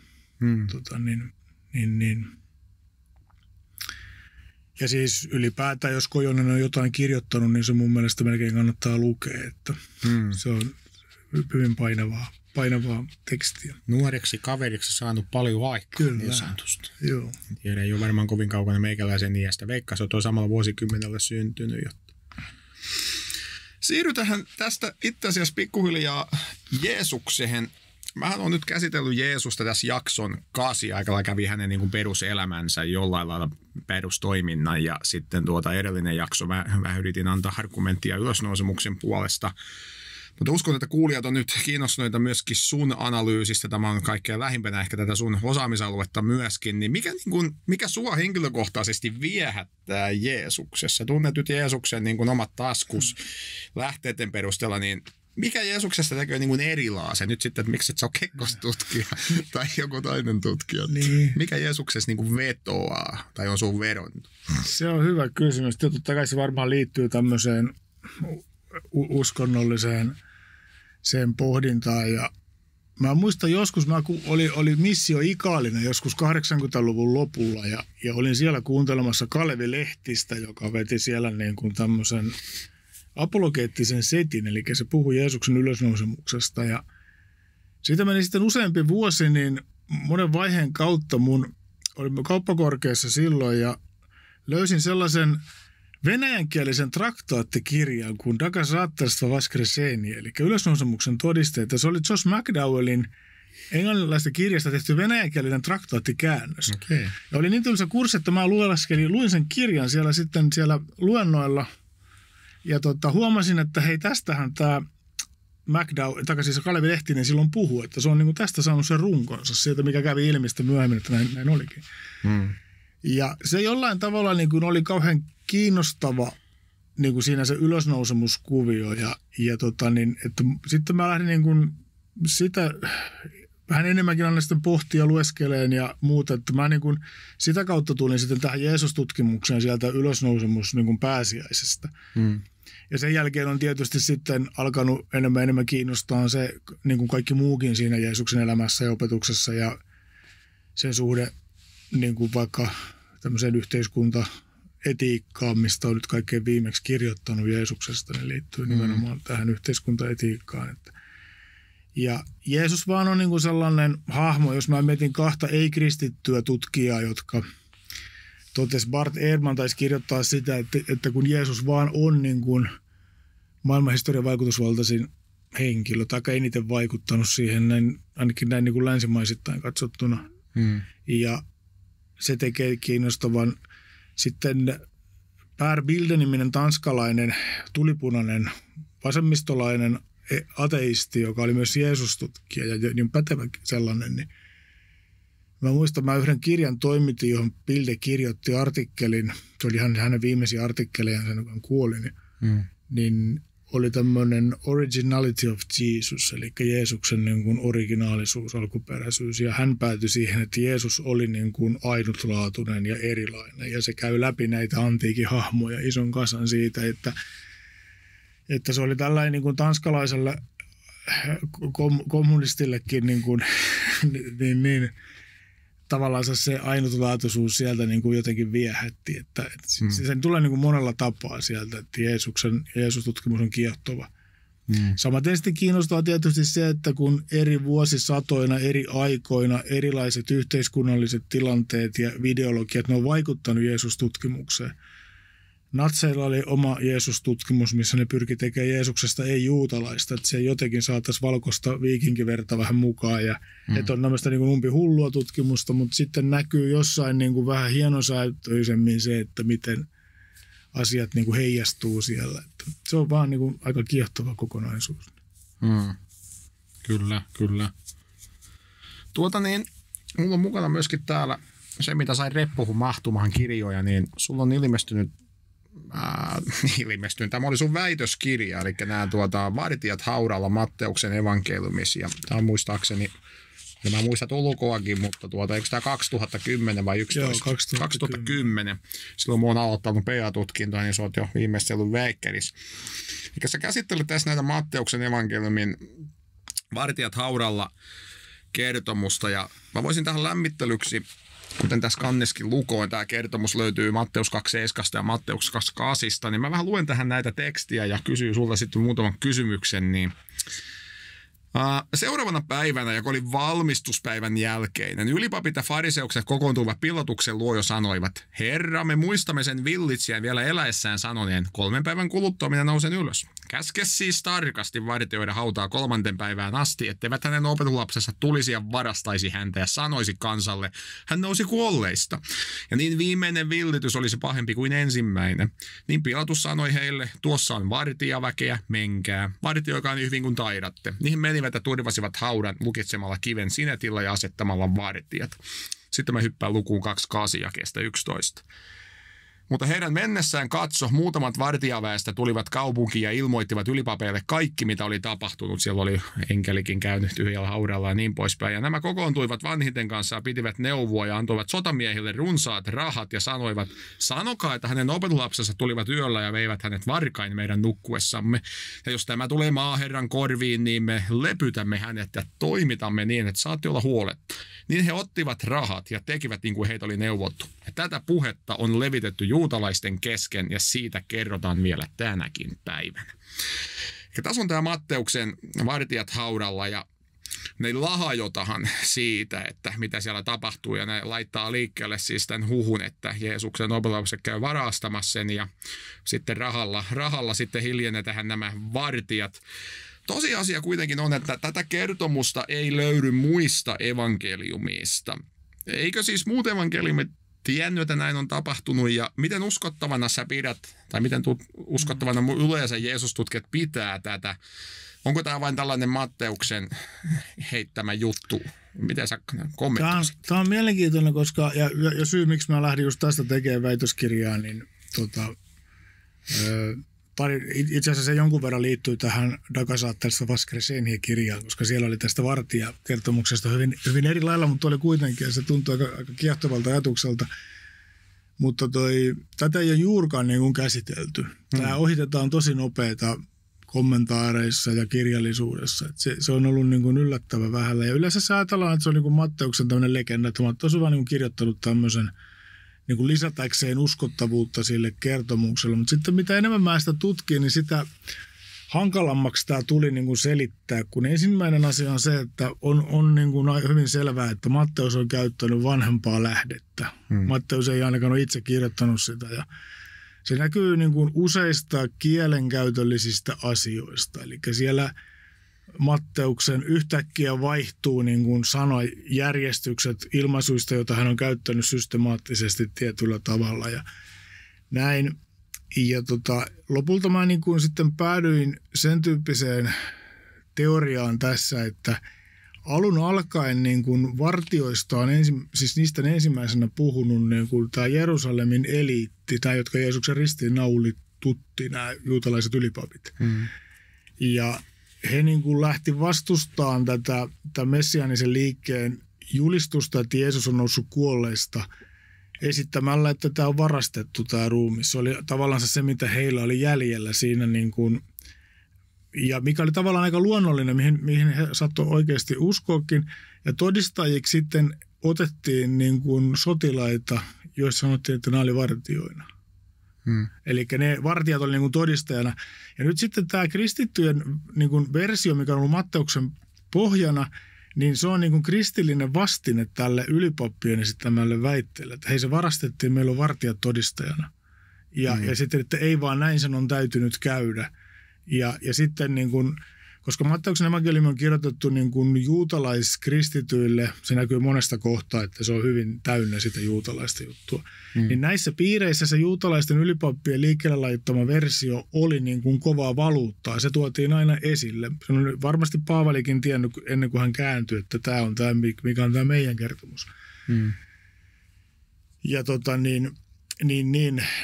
ja siis ylipäätään, jos Kojonen on jotain kirjoittanut, niin se mun mielestä melkein kannattaa lukea, että se on hyvin painavaa tekstiä. Nuoreksi kaveriksi saanut paljon aikaa. Kyllä. Joo. En tiedä, ei ole varmaan kovin kaukana meikäläisen iästä. Veikka, se on tuo samalla vuosikymmenellä syntynyt. Siirrytään tästä itse asiassa pikkuhiljaa Jeesukseen. Mähän olen nyt käsitellyt Jeesusta tässä jakson 8. Aikalla kävi hänen niin kuin peruselämänsä jollain lailla perustoiminnan ja sitten edellinen jakso mä yritin antaa argumenttia ylösnousemuksen puolesta. Mutta uskon, että kuulijat on nyt kiinnostuneita myöskin sun analyysistä. Tämä on kaikkein lähimpänä ehkä tätä sun osaamisaluetta myöskin. Niin mikä sua henkilökohtaisesti viehättää Jeesuksessa? Tunnet nyt Jeesuksen niin kuin omat taskus lähteiden perusteella, niin mikä Jeesuksesta tekee niin kuin erilaasen? Nyt sitten, että miksi et sä ole Kekkostutkija tai joku toinen tutkija? Niin. Mikä Jeesuksessa niin kuin vetoaa tai on sun vedonnut? Se on hyvä kysymys. Totta kai se varmaan liittyy tämmöiseen uskonnolliseen sen pohdintaan. Ja mä muistan joskus, oli Missio Ikaalinen joskus 80-luvun lopulla ja olin siellä kuuntelemassa Kalevi Lehtistä, joka veti siellä niin kuin tämmöisen apologeettisen setin, eli se puhui Jeesuksen ylösnousemuksesta. Ja siitä meni sitten useampi vuosi, niin monen vaiheen kautta olimme kauppakorkeassa silloin ja löysin sellaisen venäjänkielisen traktaattikirjan kuin Dagas Rattarstva Vaskreseni, eli ylösnousemuksen todisteet. Se oli Josh McDowellin englannilaisesta kirjasta tehty venäjänkielinen traktaattikäännös. Okay. Ja oli niin tämmöisen kurssi, että mä luin sen kirjan siellä luennoilla ja huomasin, että hei, tästähän tämä siis Kalevi Lehtinen silloin puhui, että se on niin tästä saanut sen runkonsa, sieltä mikä kävi ilmi sitten myöhemmin, että näin olikin. Ja se jollain tavalla niin kuin oli kauhean kiinnostava niin kuin siinä se ylösnousemuskuvio että sitten mä lähdin niin kuin sitä vähän enemmänkin aina sitten pohtia lueskeleen ja muuta, että mä niin kuin sitä kautta tulin sitten tähän Jeesus-tutkimukseen sieltä ylösnousemus niin kuin pääsiäisestä. Ja sen jälkeen on tietysti sitten alkanut enemmän kiinnostaa se niin kuin kaikki muukin siinä Jeesuksen elämässä ja opetuksessa ja sen suhde niin kuin vaikka tämmöiseen yhteiskuntaetiikkaan, mistä on nyt kaikkein viimeksi kirjoittanut Jeesuksesta, ne liittyy nimenomaan tähän yhteiskuntaetiikkaan. Ja Jeesus vaan on niin kuin sellainen hahmo, jos mä mietin 2 ei-kristittyä tutkijaa, jotka totesi, Bart Ehrman taisi kirjoittaa sitä, että kun Jeesus vaan on niin kuin maailmanhistorian vaikutusvaltaisin henkilö, tai eniten vaikuttanut siihen, ainakin näin niin kuin länsimaisittain katsottuna. Ja se tekee kiinnostavan. Sitten Per Bilde-niminen tanskalainen tulipunainen vasemmistolainen ateisti, joka oli myös Jeesustutkija ja niin pätevä sellainen, niin mä muistan, mä yhden kirjan toimitin, johon Pilde kirjoitti artikkelin, se oli hänen viimeisiä artikkeleja, sen kun hän kuoli, niin oli tämmöinen originality of Jesus, eli Jeesuksen niin kuin originaalisuus, alkuperäisyys, ja hän päätyi siihen, että Jeesus oli niin kuin ainutlaatuinen ja erilainen, ja se käy läpi näitä antiikin hahmoja ison kasan siitä, että se oli tällainen niin kuin tanskalaiselle kommunistillekin niin tavallaan se ainutlaatuisuus sieltä niin kuin jotenkin viehätti, että sen tulee niin kuin monella tapaa sieltä, että Jeesus-tutkimus on kiehtova. Samaten sitten kiinnostaa tietysti se, että kun eri vuosisatoina, eri aikoina, erilaiset yhteiskunnalliset tilanteet ja ideologiat, ne on vaikuttanut Jeesus-tutkimukseen. Natseilla oli oma Jeesus-tutkimus, missä ne pyrki tekemään Jeesuksesta ei-juutalaista, että se jotenkin saataisiin valkoista viikinkiverta vähän mukaan. Ja että on tämmöistä niin kuin umpihullua tutkimusta, mutta sitten näkyy jossain niin kuin vähän hienosäätöisemmin se, että miten asiat niin kuin heijastuu siellä. Että se on vaan niin kuin aika kiehtova kokonaisuus. Kyllä. Mulla on mukana myöskin täällä se, mitä sai reppuhun mahtumaan kirjoja, niin sulla on ilmestynyt, tämä oli sun väitöskirja, eli nämä Vartijat haudalla Matteuksen evankeliumissa, ja tämä on muistaakseni, ja mä muistan ulkoakin, mutta eikö tämä 2010 vai 11? Joo, 2010. Silloin mä oon aloittanut PA-tutkintoa, niin sä oot jo viimeistellyt väikkäris. Eli sä käsittelet tässä näitä Matteuksen evankeliumin Vartijat haudalla kertomusta, ja mä voisin tähän lämmittelyksi, kuten tässä kanneskin lukoin, tämä kertomus löytyy Matteus 2.7 ja Matteus 2.8, niin mä vähän luen tähän näitä tekstiä ja kysyn sulta sitten muutaman kysymyksen, niin seuraavana päivänä, joka oli valmistuspäivän jälkeinen, ylipapit ja fariseukset kokoontuivat Pilatuksen luo ja sanoivat, Herra, me muistamme sen villitsijän vielä eläessään sanoneen, 3 päivän kuluttua minä nousen ylös. Käske siis tarkasti vartioida hautaa 3. päivään asti, etteivät hänen opetuslapsensa tulisi ja varastaisi häntä ja sanoisi kansalle, hän nousi kuolleista. Ja niin viimeinen villitys olisi pahempi kuin ensimmäinen. Niin Pilatus sanoi heille, tuossa on vartijaväkeä, menkää. Vartioikaa niin hyvin kuin taidatte. Niihin menivät ja turvasivat haudan lukitsemalla kiven sinetillä ja asettamalla vartijat. Sitten mä hyppään lukuun 2.8 jakeesta 11. Mutta heidän mennessään muutamat vartijaväestä tulivat kaupunkiin ja ilmoittivat ylipapeille kaikki, mitä oli tapahtunut. Siellä oli enkelikin käynyt tyhjällä haudalla ja niin poispäin. Ja nämä kokoontuivat vanhiten kanssa ja pitivät neuvoa ja antoivat sotamiehille runsaat rahat ja sanoivat, sanokaa, että hänen opetuslapsensa tulivat yöllä ja veivät hänet varkain meidän nukkuessamme. Ja jos tämä tulee maaherran korviin, niin me lepytämme hänet ja toimitamme niin, että saatte olla huoletta. Niin he ottivat rahat ja tekivät niin kuin heitä oli neuvottu. Ja tätä puhetta on levitetty juutalaisten kesken ja siitä kerrotaan vielä tänäkin päivänä. Ja tässä on tämä Matteuksen Vartijat haudalla ja ne lahajotahan siitä, että mitä siellä tapahtuu ja ne laittaa liikkeelle siis tämän huhun, että Jeesuksen opetuslapset käy varastamassa sen ja sitten rahalla sitten hiljennetään nämä vartijat. Tosiasia kuitenkin on, että tätä kertomusta ei löydy muista evankeliumista. Eikö siis muut evankeliumit tiennyt, että näin on tapahtunut ja miten uskottavana sä pidät, tai miten uskottavana yleensä Jeesus-tutkijat pitää tätä? Onko tämä vain tällainen Matteuksen heittämä juttu? Miten sä kommentoisit? Tämä on mielenkiintoinen, koska, ja syy miksi mä lähdin just tästä tekemään väitöskirjaa, niin itse asiassa se jonkun verran liittyy tähän Dagasaattelista Vaskresenia-kirjaan, koska siellä oli tästä vartijakertomuksesta hyvin eri lailla, mutta oli kuitenkin, ja se tuntui aika kiehtovalta ajatukselta. Mutta tätä ei ole juurikaan niin kuin käsitelty. Tämä ohitetaan tosi nopeata kommentaareissa ja kirjallisuudessa. Se on ollut niin kuin yllättävän vähällä. Ja yleensä se ajatellaan, että se on niin kuin Matteuksen tämmöinen legenda, että Matteus on vaan niin kuin kirjoittanut tämmöisen niin kuin lisätäkseen uskottavuutta sille kertomukselle. Mutta sitten mitä enemmän mä sitä tutkin, niin sitä hankalammaksi tämä tuli niin kuin selittää. Kun ensimmäinen asia on se, että on niin kuin hyvin selvää, että Matteus on käyttänyt vanhempaa lähdettä. Matteus ei ainakaan ole itse kirjoittanut sitä. Ja se näkyy niin kuin useista kielenkäytöllisistä asioista. Eli siellä Matteuksen yhtäkkiä vaihtuu niin kuin sanajärjestykset ilmaisuista, joita hän on käyttänyt systemaattisesti tietyllä tavalla ja näin. Ja lopulta mä niin kuin sitten päädyin sen tyyppiseen teoriaan tässä, että alun alkaen niin kuin vartioista on siis niistä ensimmäisenä puhunut niin kuin tämä Jerusalemin eliitti, tämä, jotka Jeesuksen ristiin naulitutti, nämä juutalaiset ylipapit. Ja he niin kuin lähti vastustamaan tätä messiaanisen liikkeen julistusta, että Jeesus on noussut kuolleista esittämällä, että tämä on varastettu tämä ruumi. Se oli tavallaan se, mitä heillä oli jäljellä siinä niin kuin, ja mikä oli tavallaan aika luonnollinen, mihin he saattoi oikeasti uskoakin. Ja todistajiksi sitten otettiin niin kuin sotilaita, joissa sanottiin, että nämä oli vartijoina. Eli ne vartijat oli niin kuin todistajana. Ja nyt sitten tämä kristittyjen niin kuin versio, mikä on ollut Matteuksen pohjana, niin se on niin kuin kristillinen vastine tälle ylipappien esittämälle väitteelle. Että hei, se varastettiin, meillä on vartijat todistajana. Ja sitten, että ei vaan näin sen on täytynyt käydä. Ja sitten niin kuin, koska Matteuksen evankeliumi on kirjoitettu niin kuin juutalaiskristityille, se näkyy monesta kohtaa, että se on hyvin täynnä sitä juutalaista juttua. Niin näissä piireissä se juutalaisten ylipappien liikkeelle laittama versio oli niin kuin kovaa valuuttaa. Se tuotiin aina esille. Se on varmasti Paavalikin tiennyt ennen kuin hän kääntyi, että tämä on tämä, mikä on tämä meidän kertomus. Ja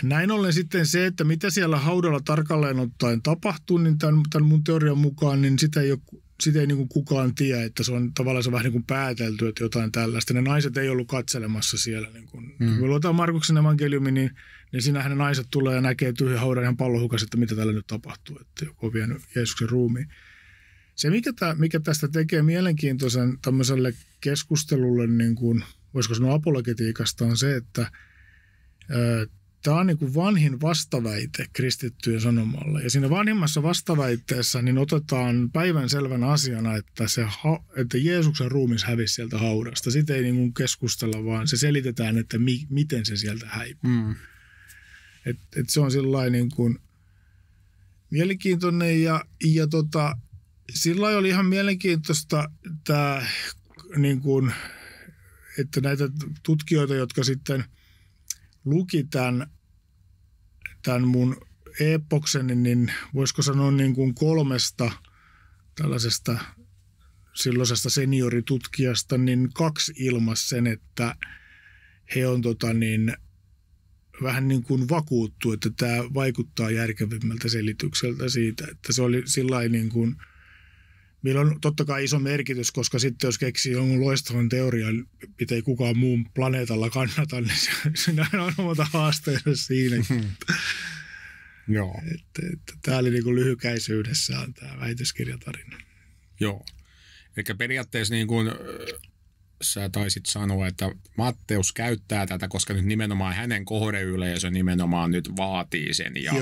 näin ollen sitten se, että mitä siellä haudalla tarkalleen ottaen tapahtuu, niin tämän mun teorian mukaan, niin sitä ei niin kuin kukaan tiedä, että se on tavallaan se vähän niin kuin päätelty, että jotain tällaista. Ne naiset ei ollut katselemassa siellä. Niin kuin, kun me luotaan Markuksen evankeliumi, niin siinähän ne naiset tulee ja näkee tyhjän haudan ihan pallohukas, että mitä tällä nyt tapahtuu, että joku on vienyt Jeesuksen ruumiin. Se, mikä tästä tekee mielenkiintoisen tämmöiselle keskustelulle, niin kuin, voisiko sanoa apologetiikasta, on se, että tämä on niin kuin vanhin vastaväite kristittyjen sanomalle. Ja siinä vanhimmassa vastaväitteessä niin otetaan päivänselvänä asiana, että Jeesuksen ruumis hävisi sieltä haudasta. Sitä ei niin kuin keskustella, vaan se selitetään, että miten se sieltä häipyi. Et se on sillain niin kuin mielenkiintoinen ja sillain oli ihan mielenkiintoista tämä, niin kuin, että näitä tutkijoita, jotka sitten luki tämän mun epokseni, niin voisiko sanoa niin kuin 3 tällaisesta silloisesta senioritutkijasta, niin 2 ilmasi sen, että he on vähän niin kuin vakuuttu, että tämä vaikuttaa järkevimmältä selitykseltä siitä, että se oli sillain niin kuin, meillä on totta kai iso merkitys, koska sitten jos keksii jonkun loistavan teorian, mitä ei kukaan muun planeetalla kannata, niin siinä on omata haasteita siinä. Joo. Tämä oli niin kuin lyhykäisyydessään tämä väitöskirjatarina. Joo. Eli periaatteessa niin kuin sä taisit sanoa, että Matteus käyttää tätä, koska nyt nimenomaan hänen kohdeyleisö nimenomaan nyt vaatii sen. Ja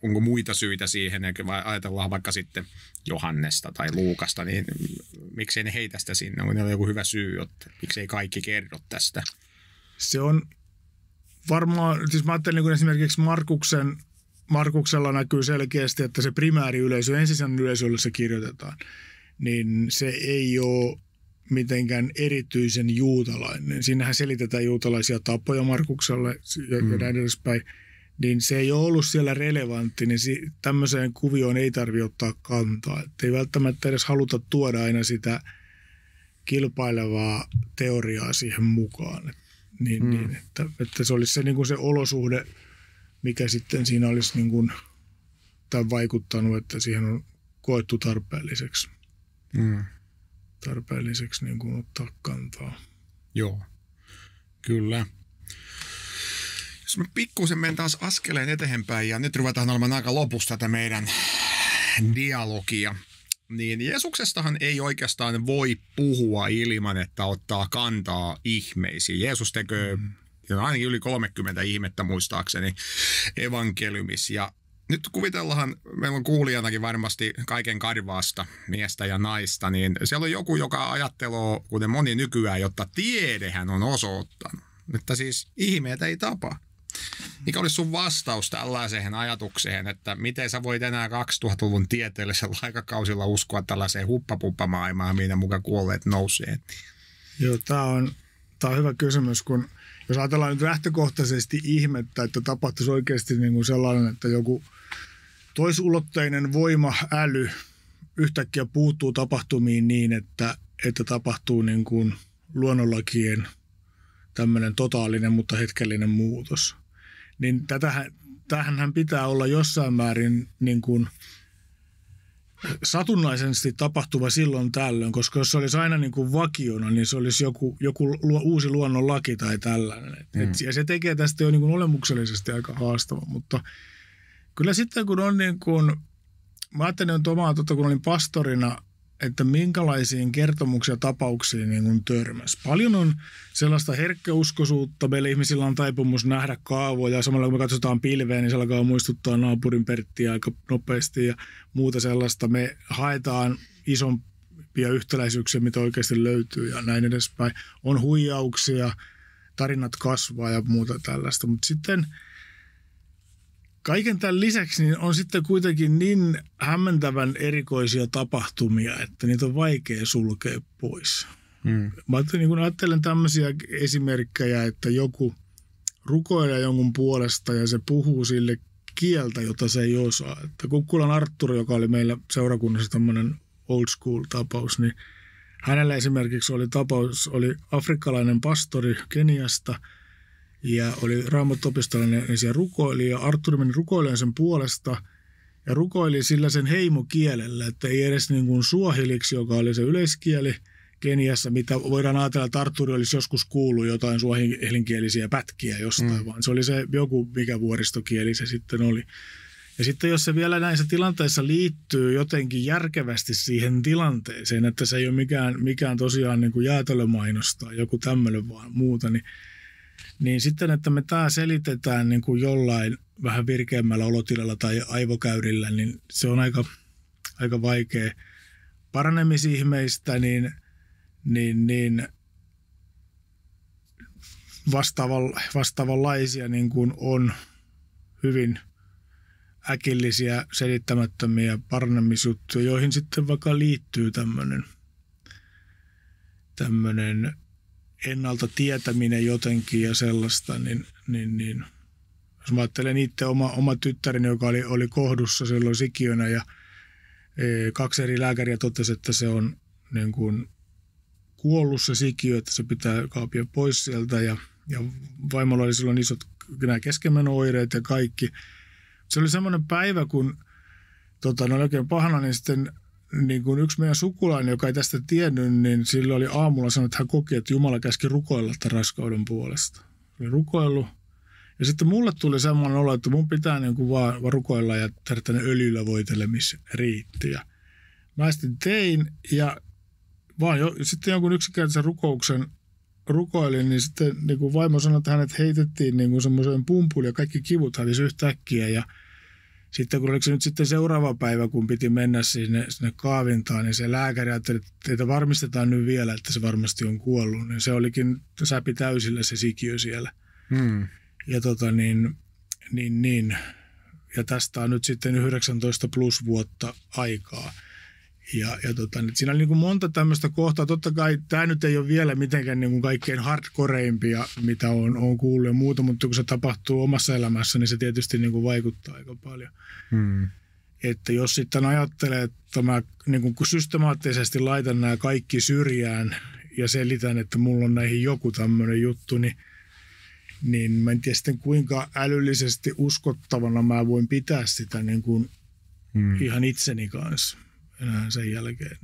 onko muita syitä siihen, vai ajatellaan vaikka sitten Johannesta tai Luukasta, niin miksei ne heitä sitä sinne? Onko niillä joku hyvä syy, että miksei kaikki kerro tästä? Se on varmaan, siis mä ajattelin niin esimerkiksi Markuksella näkyy selkeästi, että se primääriyleisö, ensisijainen yleisö, jolle se kirjoitetaan, niin se ei ole mitenkään erityisen juutalainen. Siinähän selitetään juutalaisia tapoja Markukselle ja näin edespäin. Niin se ei ole ollut siellä relevantti, niin tämmöiseen kuvioon ei tarvitse ottaa kantaa. Että ei välttämättä edes haluta tuoda aina sitä kilpailevaa teoriaa siihen mukaan. Että se olisi se, niin kuin se olosuhde, mikä sitten siinä olisi niin kuin, vaikuttanut, että siihen on koettu tarpeelliseksi. Tarpeelliseksi niin kuin ottaa kantaa. Joo, kyllä. Jos me pikkusen menen taas askeleen eteenpäin ja nyt ruvetaan olemaan aika lopussa tätä meidän dialogia, niin Jeesuksestahan ei oikeastaan voi puhua ilman, että ottaa kantaa ihmeisiin. Jeesus tekee ainakin yli 30 ihmettä muistaakseni evankeliumissa ja nyt kuvitellaan, meillä on kuulijanakin varmasti kaiken karvaasta miestä ja naista, niin siellä on joku, joka ajattelee, kuten moni nykyään, jotta tiedehän on osoittanut, että siis ihmeet ei tapa. Mikä olisi sun vastaus tällaiseen ajatukseen, että miten sä voit enää 2000-luvun tieteellisellä aikakausilla uskoa tällaiseen huppapuppamaailmaan, minä mukaan kuolleet nousee? Joo, tämä on hyvä kysymys, kun jos ajatellaan nyt lähtökohtaisesti ihmettä, että tapahtuisi oikeasti niin kuin sellainen, että joku toisulotteinen voima, äly, yhtäkkiä puuttuu tapahtumiin niin, että tapahtuu niin kuin luonnonlakien tämmöinen totaalinen, mutta hetkellinen muutos. Niin tämähän pitää olla jossain määrin niin kuin satunnaisesti tapahtuva silloin tällöin, koska jos se olisi aina niin kuin vakiona, niin se olisi joku uusi luonnonlaki tai tällainen. Ja se tekee tästä jo niin kuin olemuksellisesti aika haastava, mutta kyllä sitten kun on niin kuin, mä ajattelin nyt kun olin pastorina, että minkälaisiin kertomuksia ja tapauksiin niin kuin törmäsi. Paljon on sellaista herkkäuskoisuutta. Meillä ihmisillä on taipumus nähdä kaavoja. Samalla kun me katsotaan pilveä, niin se alkaa muistuttaa naapurin Perttiä aika nopeasti ja muuta sellaista. Me haetaan isompia yhtäläisyyksiä, mitä oikeasti löytyy ja näin edespäin. On huijauksia, tarinat kasvaa ja muuta tällaista. Mutta sitten kaiken tämän lisäksi niin on sitten kuitenkin niin hämmentävän erikoisia tapahtumia, että niitä on vaikea sulkea pois. Mä ajattelen tämmöisiä esimerkkejä, että joku rukoilee jonkun puolesta ja se puhuu sille kieltä, jota se ei osaa. Että Kukkulan Artturi, joka oli meillä seurakunnassa tämmöinen old school tapaus, niin hänellä esimerkiksi oli afrikkalainen pastori Keniasta, ja oli raamattuopistollinen ja siellä rukoili ja Artturi meni rukoilemaan sen puolesta ja rukoili sillä sen heimokielellä, että ei edes niin kuin suahiliksi, joka oli se yleiskieli Keniassa, mitä voidaan ajatella, että Artturi olisi joskus kuullut jotain suahilinkielisiä pätkiä jostain, vaan se oli se joku, mikä vuoristokieli se sitten oli. Ja sitten jos se vielä näissä tilanteissa liittyy jotenkin järkevästi siihen tilanteeseen, että se ei ole mikään tosiaan niin kuin jäätelömainos tai joku tämmöinen vaan muuta, niin sitten, että me tämä selitetään niin kuin jollain vähän virkeämmällä olotilalla tai aivokäyrillä, niin se on aika vaikea. Paranemisihmeistä, niin vastaavanlaisia niin kuin on hyvin äkillisiä, selittämättömiä paranemisjuttuja, joihin sitten vaikka liittyy tämmöinen ennalta tietäminen jotenkin ja sellaista, niin jos mä ajattelen itse oma tyttäreni, joka oli kohdussa silloin sikiönä ja 2 eri lääkäriä totesi, että se on niin kuin kuollut se sikiö, että se pitää kaapia pois sieltä ja vaimolla oli silloin isot nämä keskenmeno-oireet ja kaikki. Se oli semmoinen päivä, kun oli oikein pahana, niin sitten niin kuin yksi meidän sukulainen, joka ei tästä tiennyt, niin sillä oli aamulla sanonut, että hän koki, että Jumala käski rukoilla tämän raskauden puolesta. Oli rukoillut. Ja sitten mulle tuli semmoinen olo, että mun pitää niin kuin vaan rukoilla ja tällainen öljyllä voitelemisriitti. Ja mä sitten tein ja vaan sitten jonkun yksinkertaisen rukouksen rukoilin, niin sitten niin kuin vaimo sanoi, että hänet heitettiin niin kuin semmoiseen pumpuun ja kaikki kivut hävisi yhtäkkiä ja sitten kun oliko se nyt sitten seuraava päivä, kun piti mennä sinne kaavintaan, niin se lääkäri ajatteli, että teitä varmistetaan nyt vielä, että se varmasti on kuollut. Niin se olikin säpi täysillä se sikiö siellä. Ja ja tästä on nyt sitten 19 plus vuotta aikaa. Ja siinä oli niin kuin monta tämmöistä kohtaa. Totta kai tämä nyt ei ole vielä mitenkään niin kuin kaikkein hardcoreimpia, mitä on kuullut ja muuta, mutta kun se tapahtuu omassa elämässä, niin se tietysti niin kuin vaikuttaa aika paljon. Että jos sitten ajattelee, että mä niin kuin systemaattisesti laitan nämä kaikki syrjään ja selitän, että mulla on näihin joku tämmöinen juttu, niin mä en tiedä sitten kuinka älyllisesti uskottavana mä voin pitää sitä niin kuin ihan itseni kanssa enää sen jälkeen.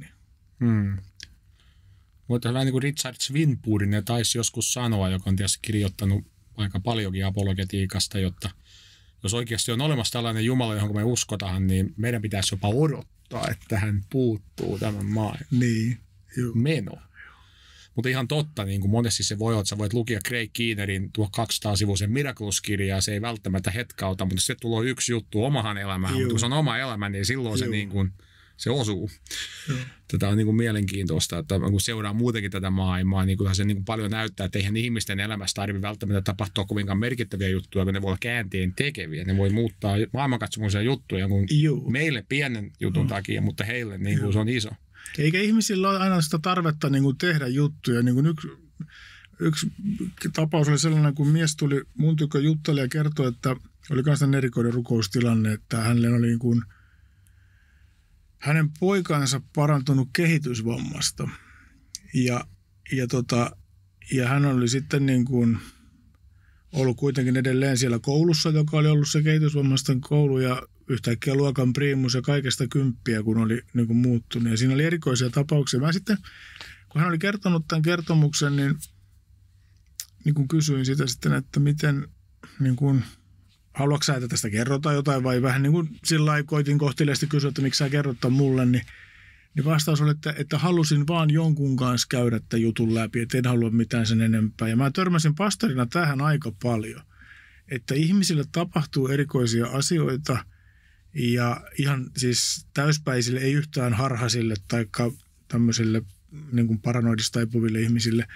Voitaisiin vähän niin kuin Richard Swinburne taisi joskus sanoa, joka on tietysti kirjoittanut aika paljonkin apologetiikasta, jotta jos oikeasti on olemassa tällainen Jumala, johon me uskotaan, niin meidän pitäisi jopa odottaa, että hän puuttuu tämän maailman meno. Mutta ihan totta, niin kuin monesti se voi olla, että sä voit lukea Craig Keenerin 1200-sivuisen Miracles-kirjaa, se ei välttämättä hetkauta, mutta se tulee yksi juttu omahan elämään, mutta kun se on oma elämä, niin silloin se niin kuin se osuu. Tätä on niin kuin mielenkiintoista, että kun seuraa muutenkin tätä maailmaa, niin kyllähän se niin kuin paljon näyttää, että eihän ihmisten elämässä tarvitse välttämättä tapahtua kovinkaan merkittäviä juttuja, kun ne voi olla käänteen tekeviä. Ne voi muuttaa maailmankatsomuksia juttuja meille pienen jutun takia, mutta heille niin kuin se on iso. Eikä ihmisillä ole aina sitä tarvetta niin kuin tehdä juttuja. Niin kuin yksi tapaus oli sellainen, kun mies tuli mun tykö jutteli ja kertoi, että oli myös erikoinen rukoustilanne, että hänelle oli niin kuin hänen poikansa parantunut kehitysvammasta. Ja hän oli sitten niin kuin ollut kuitenkin edelleen siellä koulussa, joka oli ollut se kehitysvammaisten koulu ja yhtäkkiä luokan priimus ja kaikesta 10, kun oli niin kuin muuttunut. Ja siinä oli erikoisia tapauksia. Mä sitten, kun hän oli kertonut tämän kertomuksen, niin kuin kysyin sitä sitten, että miten, niin kuin, haluatko sä, että tästä kerrotaan jotain vai vähän niin kuin sillä lailla koitin kohteliaasti kysyä, että miksi sä kerrot mulle, niin vastaus oli, että halusin vaan jonkun kanssa käydä tämän jutun läpi, että en halua mitään sen enempää. Ja mä törmäsin pastorina tähän aika paljon, että ihmisille tapahtuu erikoisia asioita ja ihan siis täyspäisille, ei yhtään harhaisille tai tämmöisille niin kuin paranoidista taipuville ihmisille.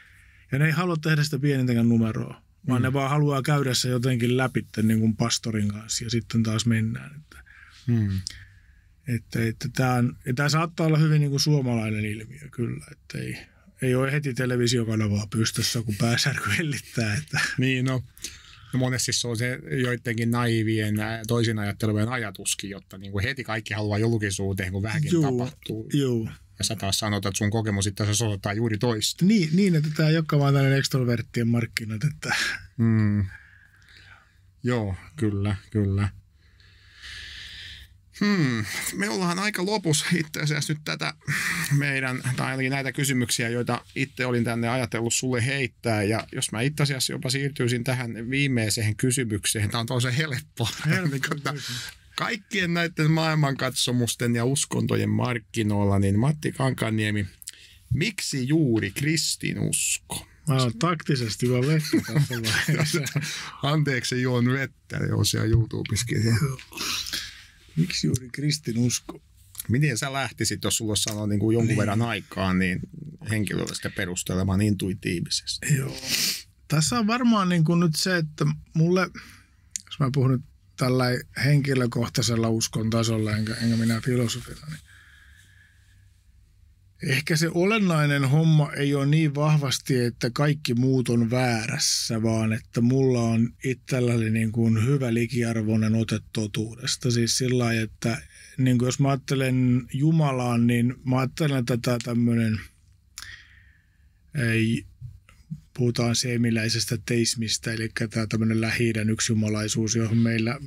Ja ne ei halua tehdä sitä pienintäkään numeroa, vaan ne vaan haluaa käydä se jotenkin läpi niin kuin pastorin kanssa ja sitten taas mennään. Että tämä saattaa olla hyvin niin kuin suomalainen ilmiö kyllä, että ei ole heti televisiokanavaa pystyssä, kun pääsärky hellittää. Että. Niin, no monesti se on se joidenkin naivien toisin ajattelevien ajatuskin, jotta niin kuin heti kaikki haluaa julkisuuteen, kun vähänkin tapahtuu. Joo. Ja sä taas sanot, että sun kokemus sitten se osoittaa juuri toista. Niin, että tämä ei olekaan vaan tällainen ekstroverttien markkinat. Että. Joo, kyllä. Me ollaan aika lopussa itse asiassa nyt tätä meidän, tai ainakin näitä kysymyksiä, joita itse olin tänne ajatellut sulle heittää. Ja jos mä itse asiassa jopa siirtyisin tähän viimeiseen kysymykseen, tämä on tosi helppo. Kaikkien näiden maailmankatsomusten ja uskontojen markkinoilla, niin Matti Kankaanniemi, miksi juuri kristinusko? Mä oon taktisesti juon vettä tässä vaiheessa. Anteeksi, juon vettä, joo siellä YouTubessakin. Miksi juuri kristinusko? Miten sä lähtisit, jos sulla sanoo niin kuin jonkun verran aikaa, niin henkilöllistä perustelemaan intuitiivisesti? Joo. Tässä on varmaan niin kuin nyt se, että mulle, jos mä puhun nyt tällä henkilökohtaisella uskon tasolla, enkä minä filosofilla, niin ehkä se olennainen homma ei ole niin vahvasti, että kaikki muut on väärässä, vaan että mulla on itselläni niin kuin hyvä likiarvoinen ote totuudesta. Siis sillä lailla, että niin kuin jos mä ajattelen Jumalaan, niin mä ajattelen tätä tämmöinen, puhutaan seemiläisestä teismistä, eli tämä tämmöinen Lähi-idän yksijumalaisuus, johon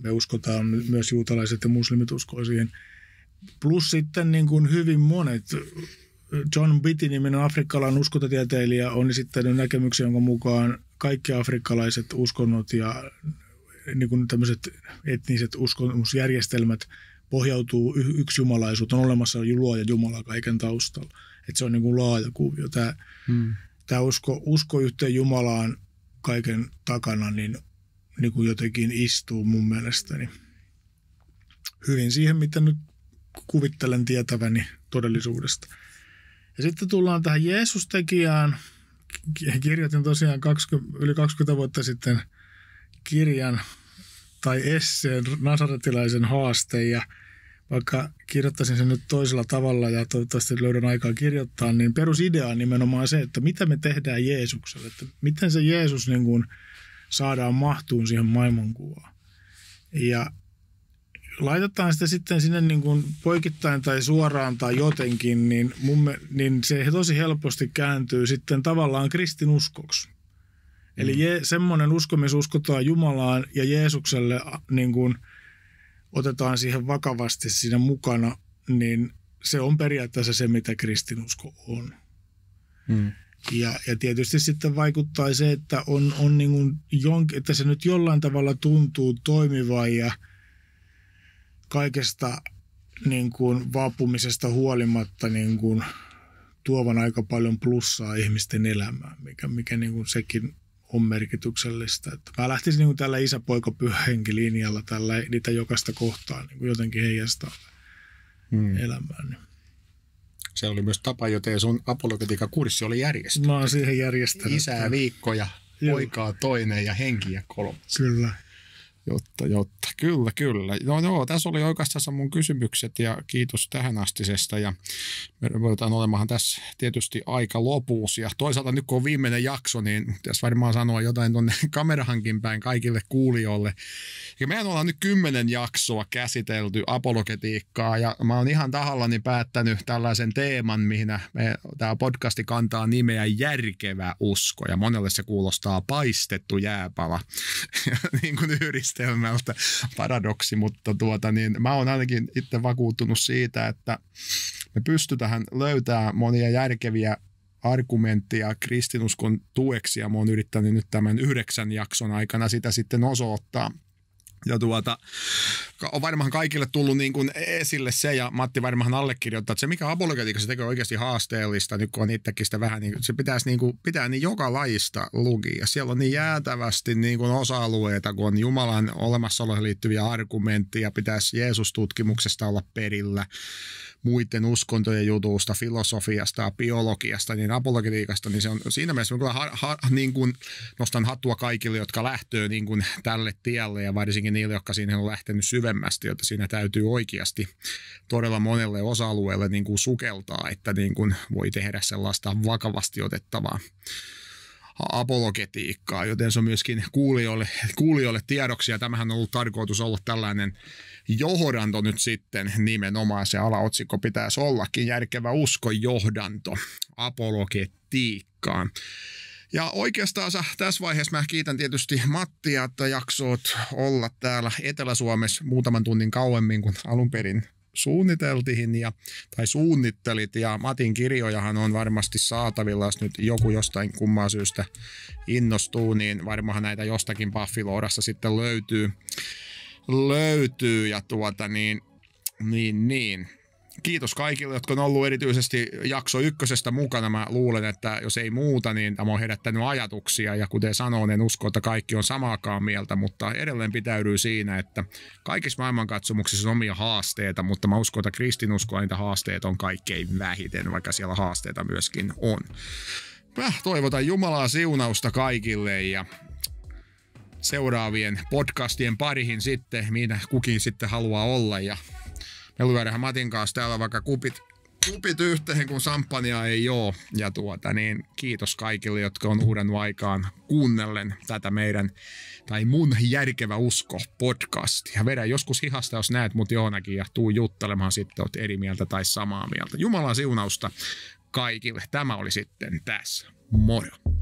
me uskotaan, myös juutalaiset ja muslimit uskoo siihen. Plus sitten niin kuin hyvin monet. John Beatty-niminen afrikkalainen uskontotieteilijä on esittänyt näkemyksen, jonka mukaan kaikki afrikkalaiset uskonnot ja niin kuin tämmöiset etniset uskomusjärjestelmät pohjautuu yksijumalaisuuteen. On olemassa luoja Jumala kaiken taustalla. Että se on niin kuin laaja kuvio. Tämä usko yhteen Jumalaan kaiken takana niin kuin jotenkin istuu mun mielestäni hyvin siihen, mitä nyt kuvittelen tietäväni todellisuudesta. Ja sitten tullaan tähän Jeesus-tekijään. Kirjoitin tosiaan yli 20 vuotta sitten kirjan tai esseen Nasaretilaisen haaste. Ja vaikka kirjoittaisin sen nyt toisella tavalla ja toivottavasti löydän aikaa kirjoittaa, niin perusidea on nimenomaan se, että mitä me tehdään Jeesukselle. Että miten se Jeesus niin kuin saadaan mahtuun siihen maailmankuvaan. Ja laitetaan sitä sitten sinne niin kuin poikittain tai suoraan tai jotenkin, niin se tosi helposti kääntyy sitten tavallaan kristinuskoksi. Eli semmoinen usko, missä uskotaan Jumalaan ja Jeesukselle niin kuin otetaan siihen vakavasti siinä mukana, niin se on periaatteessa se, mitä kristinusko on. Ja tietysti sitten vaikuttaa se, että on niin kuin että se nyt jollain tavalla tuntuu toimivan ja kaikesta niin kuin vaapumisesta huolimatta niin kuin tuovan aika paljon plussaa ihmisten elämään, mikä niin kuin sekin on merkityksellistä. Että mä lähtisin niin kuin tällä isä-poika-pyhä-henki-linjalla niitä jokaista kohtaa niin kuin jotenkin heijastaa elämään. Se oli myös tapa, joten sun apologetiikka-kurssi oli järjestetty. Mä oon siihen järjestänyt. Isää viikko ja poikaa toinen ja henkiä kolmas. Kyllä. Jotta. Kyllä. No, tässä oli oikeastaan mun kysymykset ja kiitos tähän astisesta ja me voidaan olemahan tässä tietysti aika lopussa ja toisaalta nyt kun on viimeinen jakso, niin pitäisi varmaan sanoa jotain tuonne kamerahankin päin kaikille kuulijoille. Ja mehän ollaan nyt 10 jaksoa käsitelty apologetiikkaa ja mä oon ihan tahallani päättänyt tällaisen teeman, mihin tämä podcasti kantaa nimeä järkevä usko ja monelle se kuulostaa paistettu jääpala niin kuin yhdistelmältä paradoksi, mutta mä oon ainakin itse vakuuttunut siitä, että me pystytään löytämään monia järkeviä argumentteja kristinuskon tueksi ja mä oon yrittänyt nyt tämän 9 jakson aikana sitä sitten osoittaa. Ja on varmaan kaikille tullut niin kuin esille se, ja Matti varmaan allekirjoittaa, että se mikä apologetiikassa tekee oikeasti haasteellista, nyt kun on itsekin sitä vähän, niin se pitäisi niin kuin, pitää niin joka lajista lukia. Siellä on niin jäätävästi niin kuin osa-alueita, kun on Jumalan olemassaoloon liittyviä argumentteja, pitäisi Jeesus-tutkimuksesta olla perillä, muiden uskontojen jutusta, filosofiasta, biologiasta, niin apologetiikasta, niin se on siinä mielessä niin kuin nostan hattua kaikille, jotka lähtee niin kuin tälle tielle ja varsinkin niille, jotka siinä on lähtenyt syvemmästi, jotta siinä täytyy oikeasti todella monelle osa-alueelle niin kuin sukeltaa, että niin kuin voi tehdä sellaista vakavasti otettavaa apologetiikkaa, joten se on myöskin kuulijoille tiedoksi, ja tämähän on ollut tarkoitus olla tällainen johdanto nyt sitten nimenomaan, se alaotsikko pitäisi ollakin, järkevä uskon johdanto apologetiikkaan. Ja oikeastaan tässä vaiheessa mä kiitän tietysti Mattia, että jaksoit olla täällä Etelä-Suomessa muutaman tunnin kauemmin kuin alun perin suunniteltiin tai suunnittelit, ja Matin kirjojahan on varmasti saatavilla, jos nyt joku jostain kummaa syystä innostuu, niin varmaan näitä jostakin Paffiloodassa sitten löytyy ja niin. Kiitos kaikille, jotka on ollut erityisesti jakso 1 mukana. Mä luulen, että jos ei muuta, niin tämä on herättänyt ajatuksia. Ja kuten sanoin, en usko, että kaikki on samaakaan mieltä, mutta edelleen pitäydyy siinä, että kaikissa maailmankatsomuksissa on omia haasteita, mutta mä uskon, että kristinuskoa niitä haasteita on kaikkein vähiten, vaikka siellä haasteita myöskin on. Mä toivotan Jumalaa siunausta kaikille ja seuraavien podcastien parihin sitten, minä kukin sitten haluaa olla, ja me lyödään Matin kanssa täällä vaikka kupit yhteen, kun samppania ei ole. Ja kiitos kaikille, jotka on uhrannut aikaan kuunnellen tätä mun järkevä usko podcastia. Vedä joskus hihasta, jos näet mut johonkin, ja tuu juttelemaan sitten, oot eri mieltä tai samaa mieltä. Jumalan siunausta kaikille. Tämä oli sitten tässä. Moro!